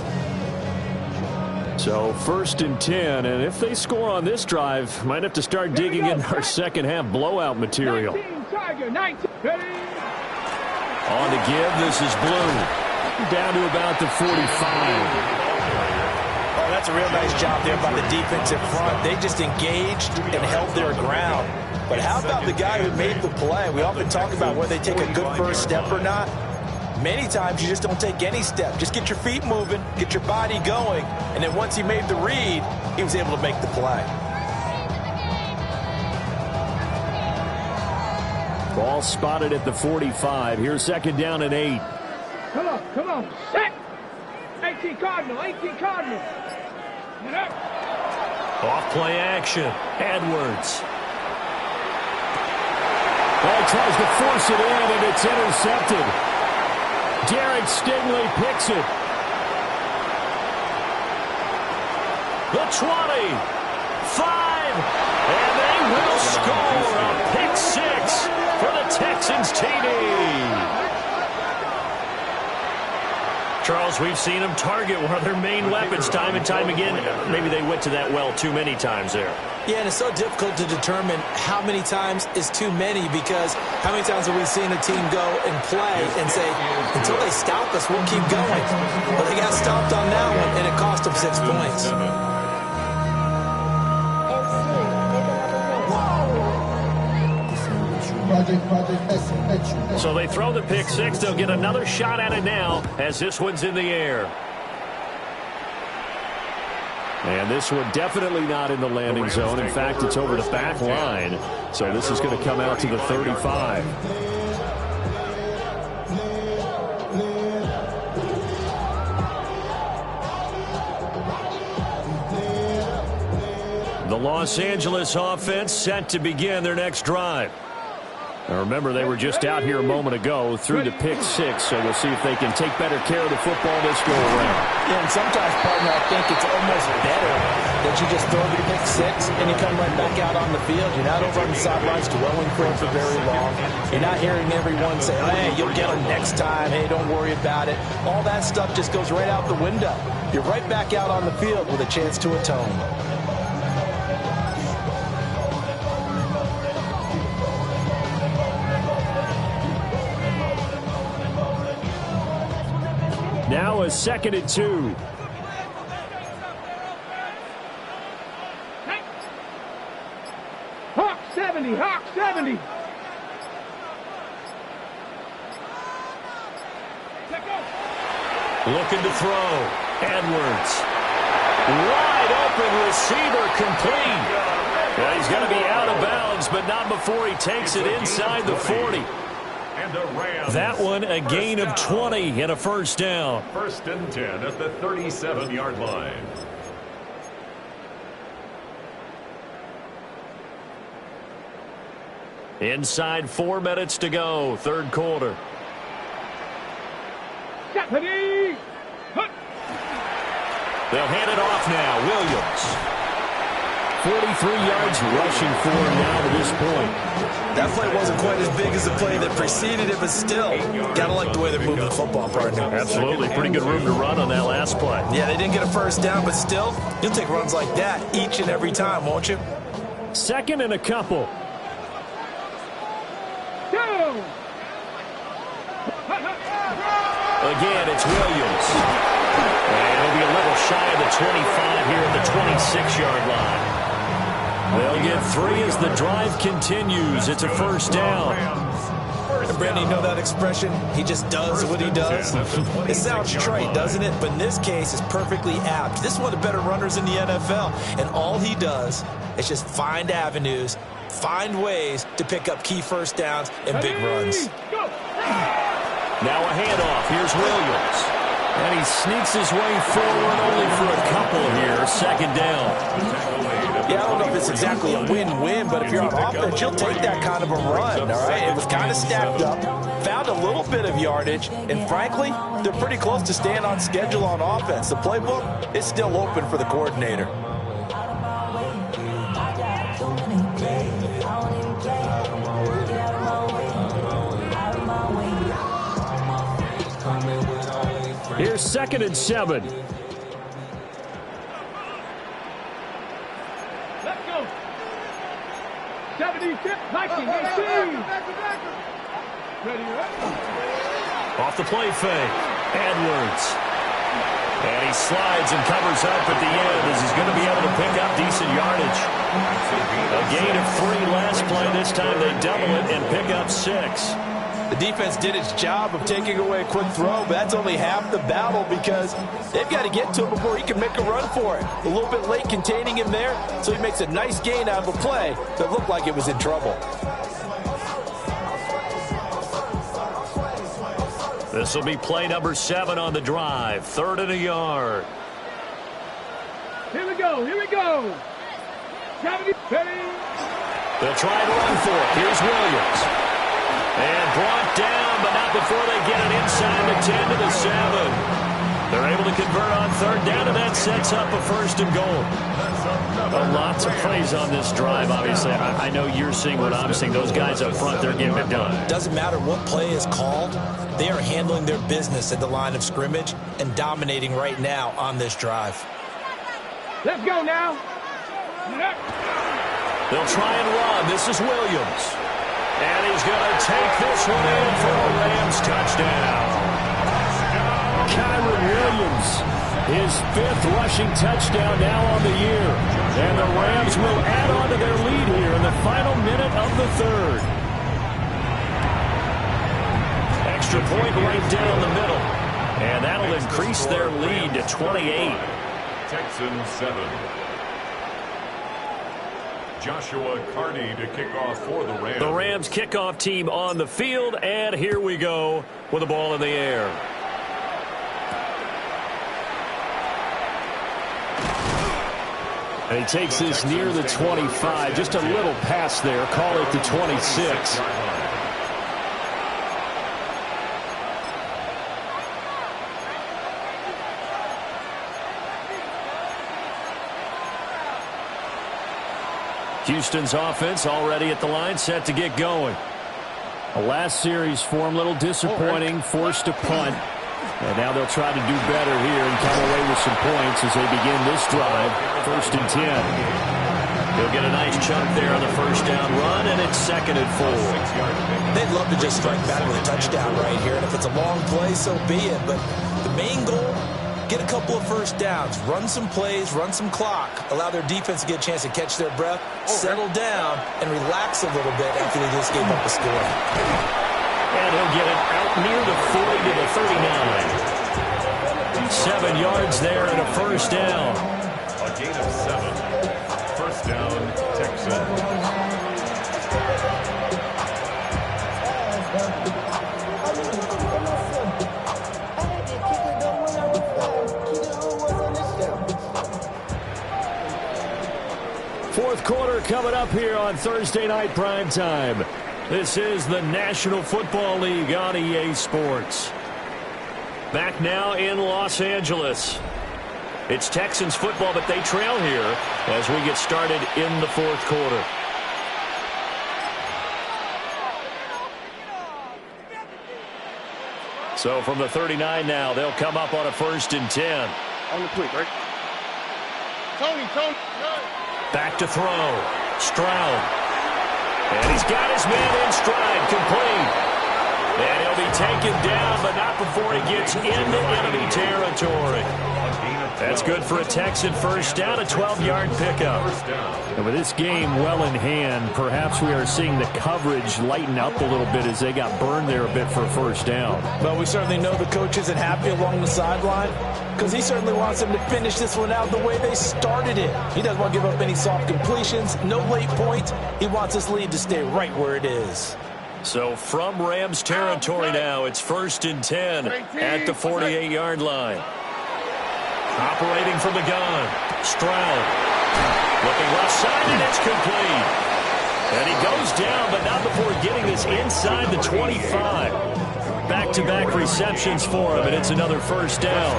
So first and 10, and if they score on this drive, might have to start digging in our second half blowout material. 19, Tiger, 19. Ready? On the give, this is Blue. Down to about the 45. Oh, that's a real nice job there by the defensive front. They just engaged and held their ground. But how about the guy who made the play? We often talk about whether they take a good first step or not. Many times you just don't take any step. Just get your feet moving, get your body going, and then once he made the read, he was able to make the play. Ball spotted at the 45. Here's second down and 8. Come on, set. 18 Cardinal, 18 Cardinal. Get up. Off play action. Edwards. Well, he tries to force it in, and it's intercepted. Derek Stingley picks it. The 20. 5. And they will score a pick six for the Texans TD. Charles, we've seen them target one of their main weapons time and time again. Maybe they went to that well too many times there. Yeah, and it's so difficult to determine how many times is too many, because how many times have we seen a team go and play and say, until they stop us, we'll keep going. But they got stopped on that one, and it cost them 6 points. So they throw the pick six. They'll get another shot at it now as this one's in the air. And this one definitely not in the landing zone. In fact, it's over the back line. So this is going to come out to the 35. The Los Angeles offense set to begin their next drive. Now remember, they were just out here a moment ago through the pick six, so we'll see if they can take better care of the football this go around. Yeah, and sometimes, partner, I think it's almost better that you just throw the pick six and you come right back out on the field. You're not over on the sidelines dwelling for it for very long. You're not hearing everyone say, oh, hey, you'll get them next time. Hey, don't worry about it. All that stuff just goes right out the window. You're right back out on the field with a chance to atone. Now a second and 2. Hawk 70, Hawk 70. Looking to throw. Edwards. Wide open receiver complete. Well, he's going to be out of bounds, but not before he takes it inside the 40. That one a gain of 20 and a first down. First and 10 at the 37-yard line. Inside 4 minutes to go, third quarter. Ready? They'll hand it off now. Williams. 43 yards rushing for him now to this point. That play wasn't quite as big as the play that preceded it, but still, gotta like the way they're moving the football, partner. Absolutely. Pretty good room to run on that last play. Yeah, they didn't get a first down, but still, you'll take runs like that each and every time, won't you? Second and a couple. Again, it's Williams. And it'll be a little shy of the 25 here at the 26-yard line. They'll get 3 as the drive continues. It's a first down. Brandon, you know that expression? He just does what he does. It sounds trite, doesn't it? But in this case, it's perfectly apt. This is one of the better runners in the NFL, and all he does is just find avenues, find ways to pick up key first downs and big runs. Now a handoff. Here's Williams. And he sneaks his way forward only for a couple here. Second down. Yeah, I don't know if it's exactly a win-win, but if you're on offense, you'll take that kind of a run, all right? It was kind of stacked up, found a little bit of yardage, and frankly, they're pretty close to staying on schedule on offense. The playbook is still open for the coordinator. Here's 2nd and 7. Let's go. 76, 19, 18. Off the play fake. Edwards. And he slides and covers up at the end as he's going to be able to pick up decent yardage. A gain of 3 last play. This time they double it and pick up 6. The defense did its job of taking away a quick throw, but that's only half the battle because they've got to get to him before he can make a run for it. A little bit late containing him there, so he makes a nice gain out of a play that looked like it was in trouble. This will be play number 7 on the drive. 3rd and a yard. Here we go. Here we go. 70, 30. They'll try and run for it. Here's Williams. And brought down, but not before they get it inside the 10 to the 7. They're able to convert on 3rd down, and that sets up a 1st and goal. Lots of praise on this drive, obviously. I know you're seeing what I'm seeing. Those guys up front, they're getting it done. Doesn't matter what play is called. They are handling their business at the line of scrimmage and dominating right now on this drive. Let's go now. They'll try and run. This is Williams. And he's going to take this one in for a Rams touchdown. Kyren Williams, his 5th rushing touchdown now on the year. And the Rams will add on to their lead here in the final minute of the 3rd. Extra point right down the middle. And that'll increase their lead to 28. Texans 7. Joshua Carney to kick off for the Rams. The Rams kickoff team on the field, and here we go with the ball in the air. And he takes this near the 25, just a little pass there, call it the 26. Houston's offense already at the line, set to get going. The last series for him, a little disappointing, forced to punt. And now they'll try to do better here and come away with some points as they begin this drive. 1st and 10. They'll get a nice chunk there on the 1st down run, and it's 2nd and 4. They'd love to just strike back with a touchdown right here, and if it's a long play, so be it. But the main goal, get a couple of 1st downs, run some plays, run some clock, allow their defense to get a chance to catch their breath, settle down, and relax a little bit after they just gave up a score. And he'll get it out near the 40 to the 39. 7 yards there and a 1st down. A gain of 7. 1st down, Texans. Fourth quarter coming up here on Thursday Night Primetime. This is the National Football League on EA Sports. Back now in Los Angeles. It's Texans football, but they trail here as we get started in the 4th quarter. So from the 39 now, they'll come up on a 1st and 10. On the quick, right? Tony. Back to throw. Stroud. And he's got his man in stride, complete. And he'll be taken down, but not before he gets into enemy territory. A gain of That's good for a Texan first down, a 12-yard pickup. And with this game well in hand, perhaps we are seeing the coverage lighten up a little bit as they got burned there a bit for a first down. But we certainly know the coach isn't happy along the sideline because he certainly wants them to finish this one out the way they started it. He doesn't want to give up any soft completions, no late points. He wants this lead to stay right where it is. So from Rams territory now, it's 1st and 10 at the 48-yard line. Operating from the gun, Stroud. Looking left side, and it's complete. And he goes down, but not before getting this inside the 25. Back-to-back receptions for him, and it's another first down.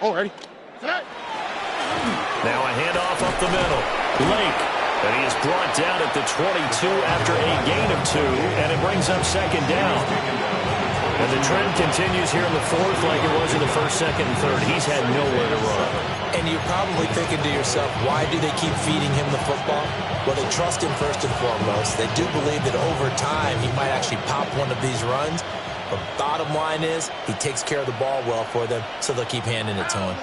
Already. Now a handoff up the middle. Lake. And he is brought down at the 22 after a gain of 2, and it brings up second down. And the trend continues here in the 4th like it was in the 1st, 2nd, and 3rd. He's had nowhere to run. And you're probably thinking to yourself, why do they keep feeding him the football? Well, they trust him first and foremost. They do believe that over time he might actually pop one of these runs. But bottom line is, he takes care of the ball well for them, so they'll keep handing it to him.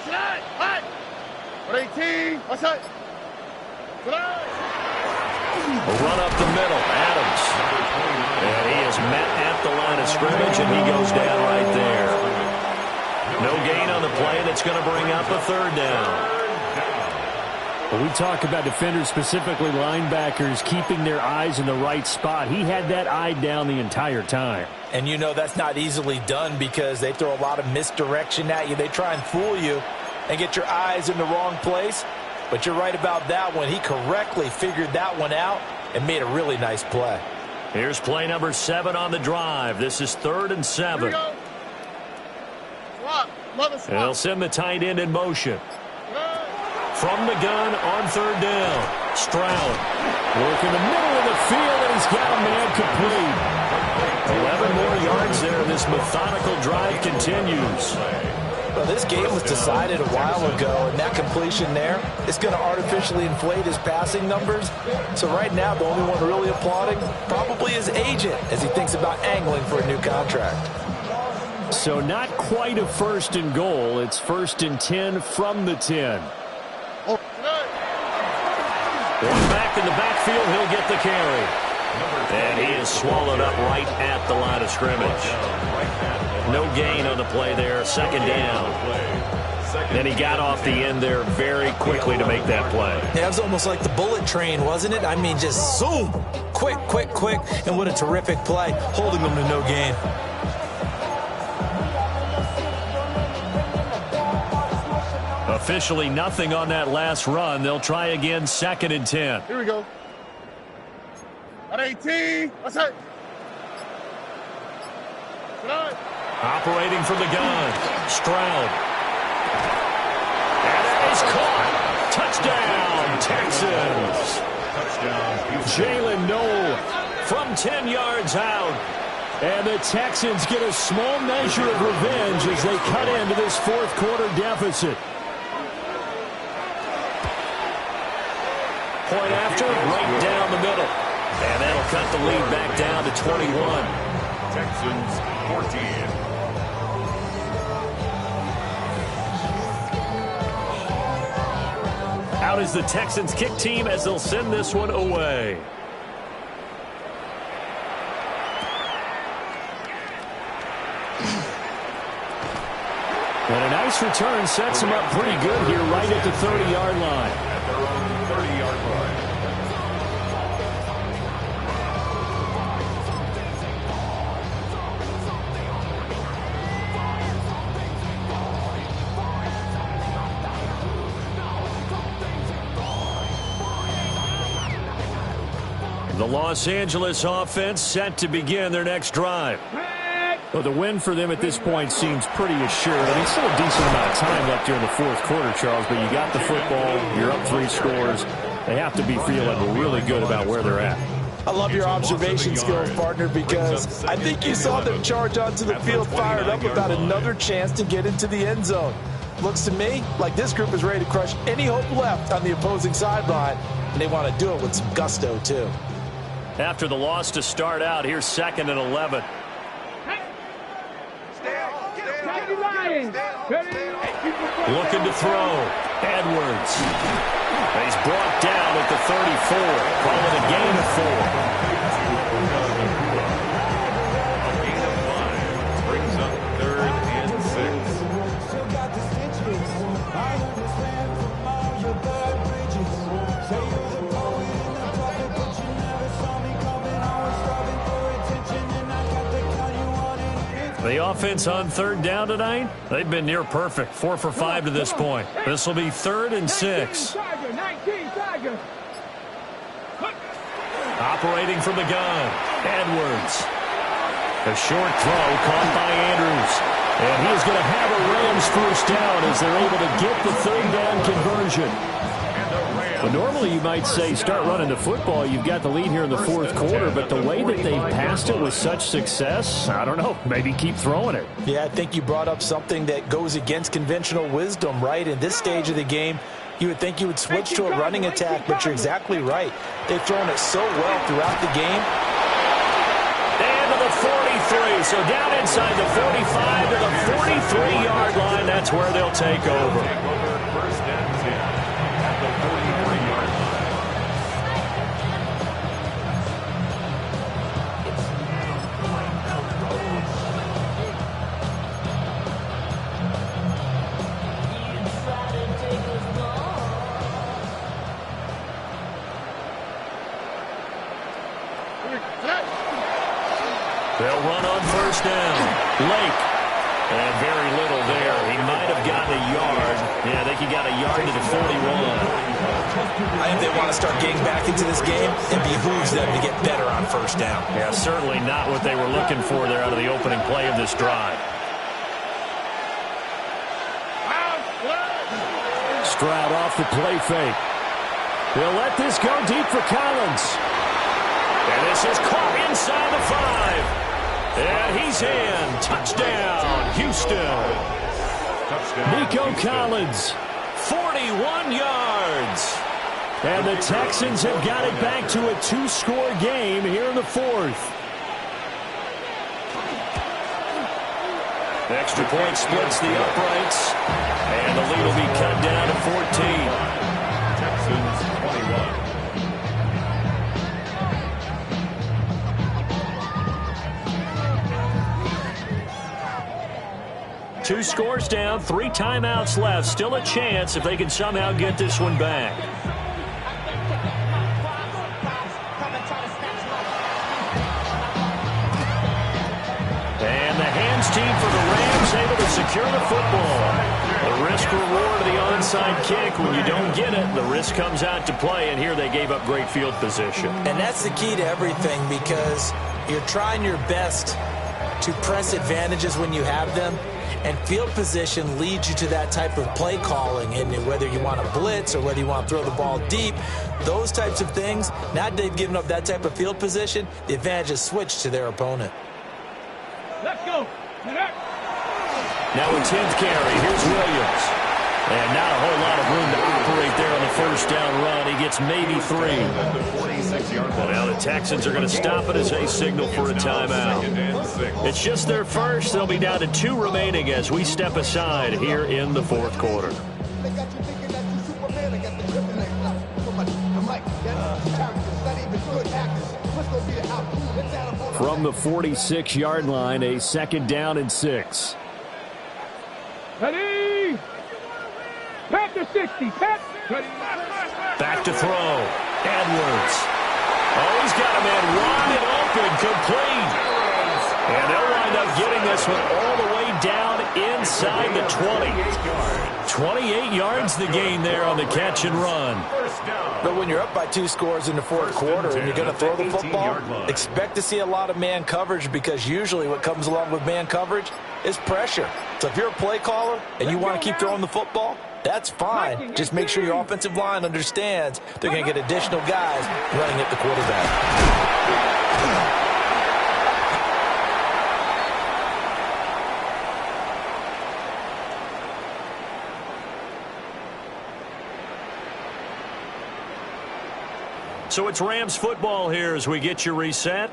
18, what's that? A run up the middle, Adams. And he is met at the line of scrimmage, and he goes down right there. No gain on the play. That's going to bring up a 3rd down. When we talk about defenders, specifically linebackers, keeping their eyes in the right spot, he had that eye down the entire time. And you know that's not easily done because they throw a lot of misdirection at you. They try and fool you and get your eyes in the wrong place. But you're right about that one. He correctly figured that one out and made a really nice play. Here's play number 7 on the drive. This is 3rd and 7. They'll send the tight end in motion. From the gun on 3rd down. Stroud. Work in the middle of the field, and he's got a man complete. 11 more yards there. This methodical drive continues. Well, this game was decided a while ago, and that completion there is going to artificially inflate his passing numbers. So right now, the only one really applauding probably his agent as he thinks about angling for a new contract. So not quite a 1st and goal. It's 1st and 10 from the 10. One back in the backfield, he'll get the carry. And he is swallowed up right at the line of scrimmage. No gain on the play there, 2nd down. And he got off the end there very quickly to make that play. Yeah, it was almost like the bullet train, wasn't it? I mean, just zoom. Quick, quick, quick. And what a terrific play, holding them to no gain. Officially nothing on that last run. They'll try again, 2nd and 10. Here we go. At 18, what's that? Operating from the gun, Stroud. And it is caught. Touchdown, Texans. Jalen Noel from 10 yards out. And the Texans get a small measure of revenge as they cut into this 4th quarter deficit. Point after, right down the middle. And that'll cut the lead back down to 21. Texans 14. Out is the Texans kick team as they'll send this one away. And a nice return sets him up pretty good here right at the 30-yard line. At their own 30-yard line. The Los Angeles offense set to begin their next drive. Well, the win for them at this point seems pretty assured. I mean, still a decent amount of time left here in the 4th quarter, Charles, but you got the football, you're up 3 scores. They have to be feeling really good about where they're at. I love your observation skills, partner, because I think you saw them charge onto the field fired up about another chance to get into the end zone. Looks to me like this group is ready to crush any hope left on the opposing sideline, and they want to do it with some gusto, too. After the loss to start out, here's 2nd and 11. Looking to throw. Edwards. He's brought down at the 34. Call it a gain of 4. A gain of 5 brings up 3rd and 6. The offense on 3rd down tonight, they've been near perfect. 4 for 5 to this point. This will be 3rd and 6. Operating from the gun, Edwards. A short throw caught by Andrews. And he is going to have a Rams first down as they're able to get the 3rd down conversion. But normally you might say start running the football. You've got the lead here in the 4th quarter, but the way that they've passed it with such success, I don't know, maybe keep throwing it. Yeah, I think you brought up something that goes against conventional wisdom, right? In this stage of the game, you would think you would switch to a running attack, but you're exactly right. They've thrown it so well throughout the game. And to the 43, so down inside the 45 to the 43-yard line. That's where they'll take over.1st and 10 at the 43-yard line. They'll run on 1st down. Lake. And very little there. He might have gotten a yard. Yeah, I think he got a yard to the 41. I think they want to start getting back into this game. It behooves them to get better on 1st down. Yeah, certainly not what they were looking for there out of the opening play of this drive. Stroud off the play fake. They'll let this go deep for Collins. And this is caught inside the 5. And he's in. Touchdown, Houston. Nico Collins, 41 yards. And the Texans have got it back to a 2-score game here in the 4th. The extra point splits the uprights. And the lead will be cut down to 14. Texans 21. 2 scores down, 3 timeouts left. Still a chance if they can somehow get this one back. And the hands team for the Rams able to secure the football. The risk reward of the onside kick. When you don't get it, the risk comes out to play, and here they gave up great field position. And that's the key to everything, because you're trying your best to press advantages when you have them. And field position leads you to that type of play calling. And whether you want to blitz or whether you want to throw the ball deep, those types of things, now that they've given up that type of field position, the advantage is switched to their opponent. Let's go. Now a 10th carry. Here's Williams. And not a whole lot of room to operate there on the 1st down run. He gets maybe 3. Well, now the Texans are going to stop it as they signal for a timeout. It's just their first. They'll be down to 2 remaining as we step aside here in the 4th quarter. From the 46-yard line, a 2nd down and 6. Ready? Pat to 60. Pat. Back to throw. Edwards. Oh, he's got a man wide open, complete. And they'll wind up getting this one all the way down inside the 20. 28 yards the gain there on the catch and run. But when you're up by 2 scores in the 4th quarter and you're going to throw the football, expect to see a lot of man coverage, because usually what comes along with man coverage is pressure. So if you're a play caller and you want to keep throwing the football, that's fine. Just make sure your offensive line understands they're going to get additional guys running at the quarterback. So it's Rams football here as we get you reset.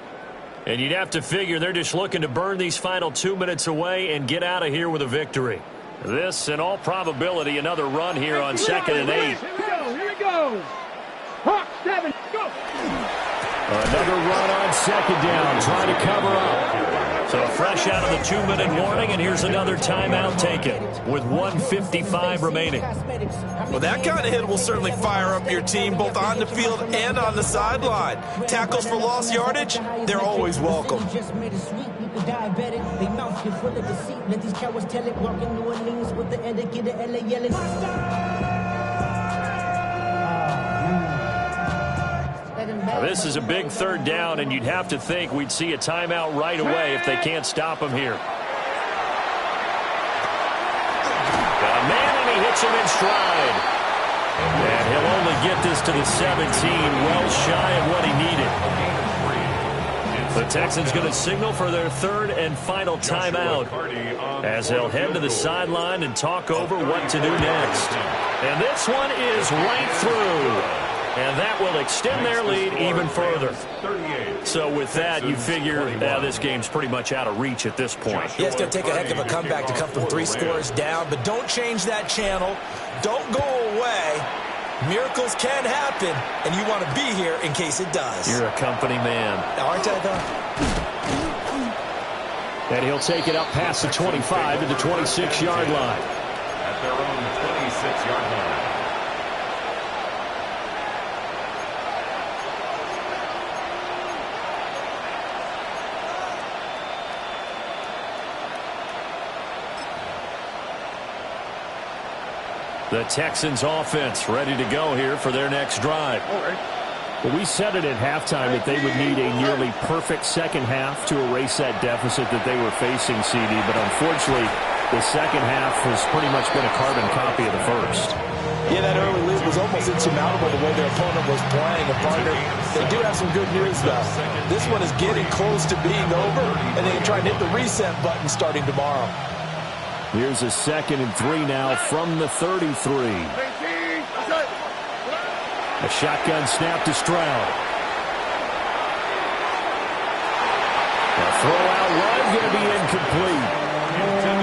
And you'd have to figure they're just looking to burn these final 2 minutes away and get out of here with a victory. This, in all probability, another run here on 2nd and 8. Here we go. Hawks 7, go. Another run on 2nd down, trying to cover up. So fresh out of the 2-minute warning, and here's another timeout taken with 1:55 remaining. Well, that kind of hit will certainly fire up your team both on the field and on the sideline. Tackles for lost yardage, they're always welcome. Now, this is a big 3rd down, and you'd have to think we'd see a timeout right away if they can't stop him here. Got a man, and he hits him in stride. And he'll only get this to the 17, well shy of what he needed. The Texans going to signal for their 3rd and final timeout as they'll head to the sideline and talk over what to do next. And this one is right through. And that will extend their lead even further. So with that, you figure this game's pretty much out of reach at this point. Yeah, it's going to take a heck of a comeback to come from 3 scores down, but don't change that channel. Don't go away. Miracles can happen, and you want to be here in case it does. You're a company man. Aren't I, though? And he'll take it up past the 25 to the 26-yard line. At their own 26-yard line. The Texans offense ready to go here for their next drive. Well, we said it at halftime that they would need a nearly perfect second half to erase that deficit that they were facing, CD. But unfortunately, the second half has pretty much been a carbon copy of the first. Yeah, that early lead was almost insurmountable the way their opponent was playing. And partner, they do have some good news, though. This one is getting close to being over, and they can try and hit the reset button starting tomorrow. Here's a 2nd and 3 now from the 33. A shotgun snap to Stroud. The throw-out run going to be incomplete.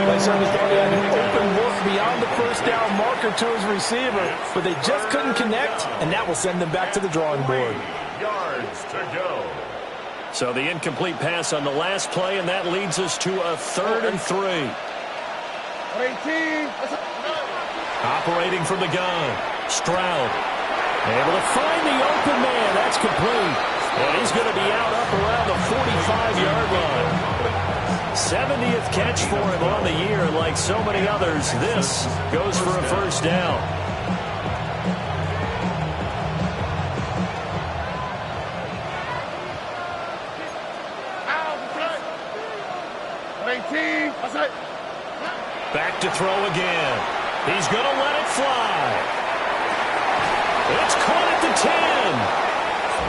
They certainly thought he had an open look beyond the first down marker to his receiver, but they just couldn't connect, and that will send them back to the drawing board. Yards to go. So the incomplete pass on the last play, and that leads us to a 3rd and 3. 18. Operating from the gun. Stroud. Able to find the open man. That's complete. And he's going to be out up around the 45-yard line. 70th catch for him on the year. Like so many others, this goes for a first down. Back to throw again. He's going to let it fly. It's caught at the 10.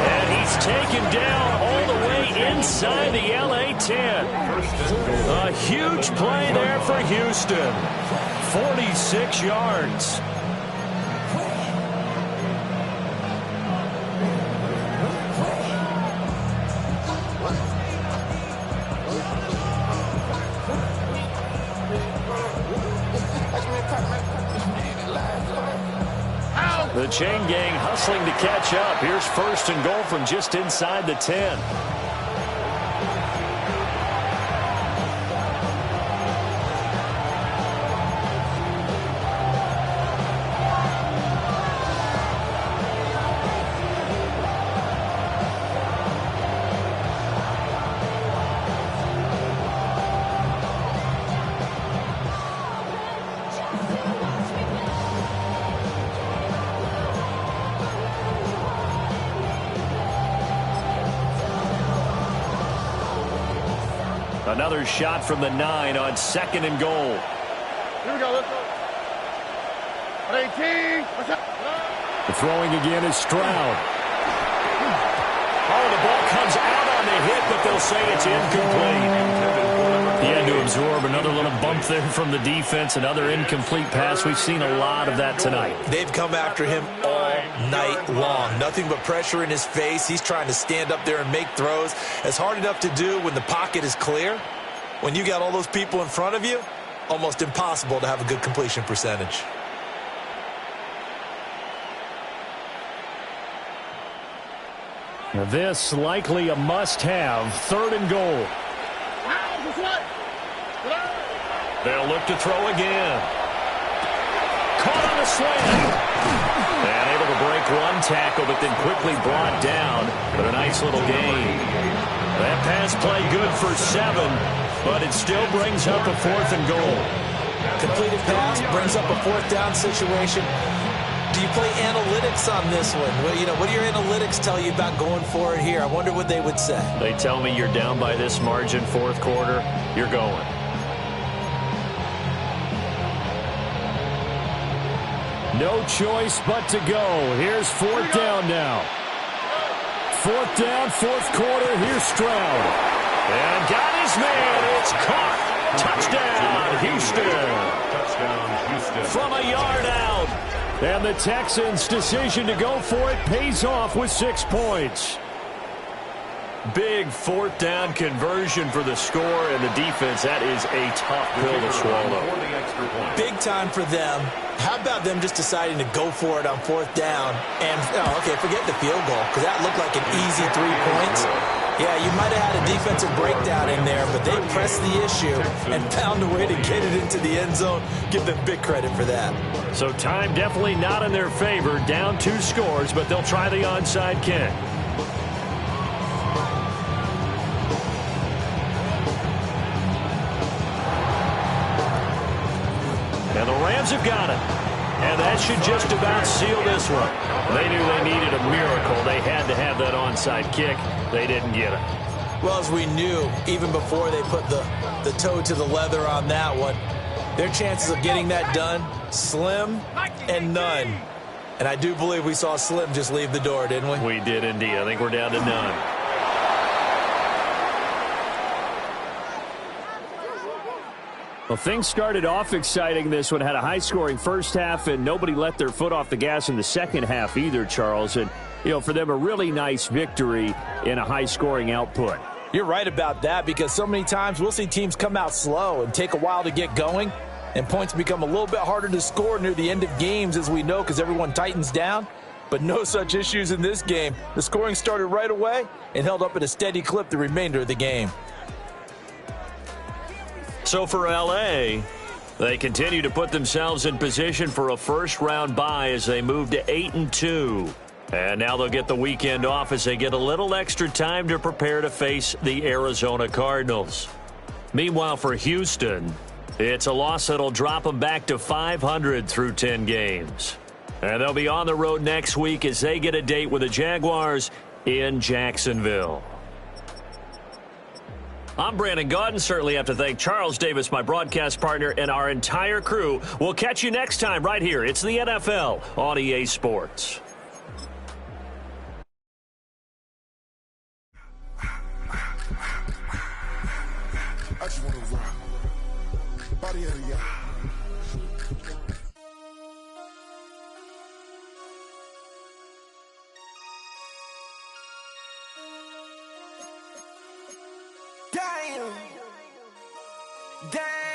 And he's taken down all the way inside the LA 10. A huge play there for Houston. 46 yards. The chain gang hustling to catch up. Here's 1st and goal from just inside the 10. Another shot from the 9 on 2nd and goal. Here we go. Let's go. 18. The throwing again is Stroud. Oh, the ball comes out on the hit, but they'll say it's incomplete. He had to absorb another little bump there from the defense. Another incomplete pass. We've seen a lot of that tonight. They've come after him all night long. Nothing but pressure in his face. He's trying to stand up there and make throws. It's hard enough to do when the pocket is clear. When you got all those people in front of you, almost impossible to have a good completion percentage. This likely a must-have. 3rd and goal. They'll look to throw again. Caught on a slant. And able to break one tackle, but then quickly brought down. But a nice little gain. That pass play good for 7, but it still brings up a 4th and goal. Completed pass brings up a 4th down situation. Do you play analytics on this one? Well, what do your analytics tell you about going for it here? I wonder what they would say. They tell me you're down by this margin 4th quarter, you're going. No choice but to go. Here's 4th down now. 4th down, 4th quarter. Here's Stroud. And got his man. It's caught. Touchdown, Houston. Touchdown, Houston. From a yard out. And the Texans' decision to go for it pays off with 6 points. Big 4th down conversion for the score, and the defense, that is a tough pill to swallow. Big time for them. How about them just deciding to go for it on 4th down? And, forget the field goal, because that looked like an easy 3 points. Yeah, you might have had a defensive breakdown in there, but they pressed the issue and found a way to get it into the end zone. Give them big credit for that. So time definitely not in their favor. Down 2 scores, but they'll try the onside kick. And the Rams have got it. And that should just about seal this one. They knew they needed a miracle. They had to have that onside kick. They didn't get it. Well, as we knew, even before they put the toe to the leather on that one, their chances of getting that done, slim and none. And I do believe we saw Slim just leave the door, didn't we? We did indeed. I think we're down to none. Well, things started off exciting. This one had a high-scoring first half, and nobody let their foot off the gas in the second half either, Charles. And, for them, a really nice victory in a high-scoring output. You're right about that, because so many times we'll see teams come out slow and take a while to get going, and points become a little bit harder to score near the end of games, as we know, because everyone tightens down. But no such issues in this game. The scoring started right away and held up at a steady clip the remainder of the game. So for L.A., they continue to put themselves in position for a first-round bye as they move to 8-2. And now they'll get the weekend off as they get a little extra time to prepare to face the Arizona Cardinals. Meanwhile, for Houston, it's a loss that'll drop them back to 500 through 10 games. And they'll be on the road next week as they get a date with the Jaguars in Jacksonville. I'm Brandon Gaudin. Certainly have to thank Charles Davis, my broadcast partner, and our entire crew. We'll catch you next time right here. It's the NFL on EA Sports. I just want to rock. Body of the Damn.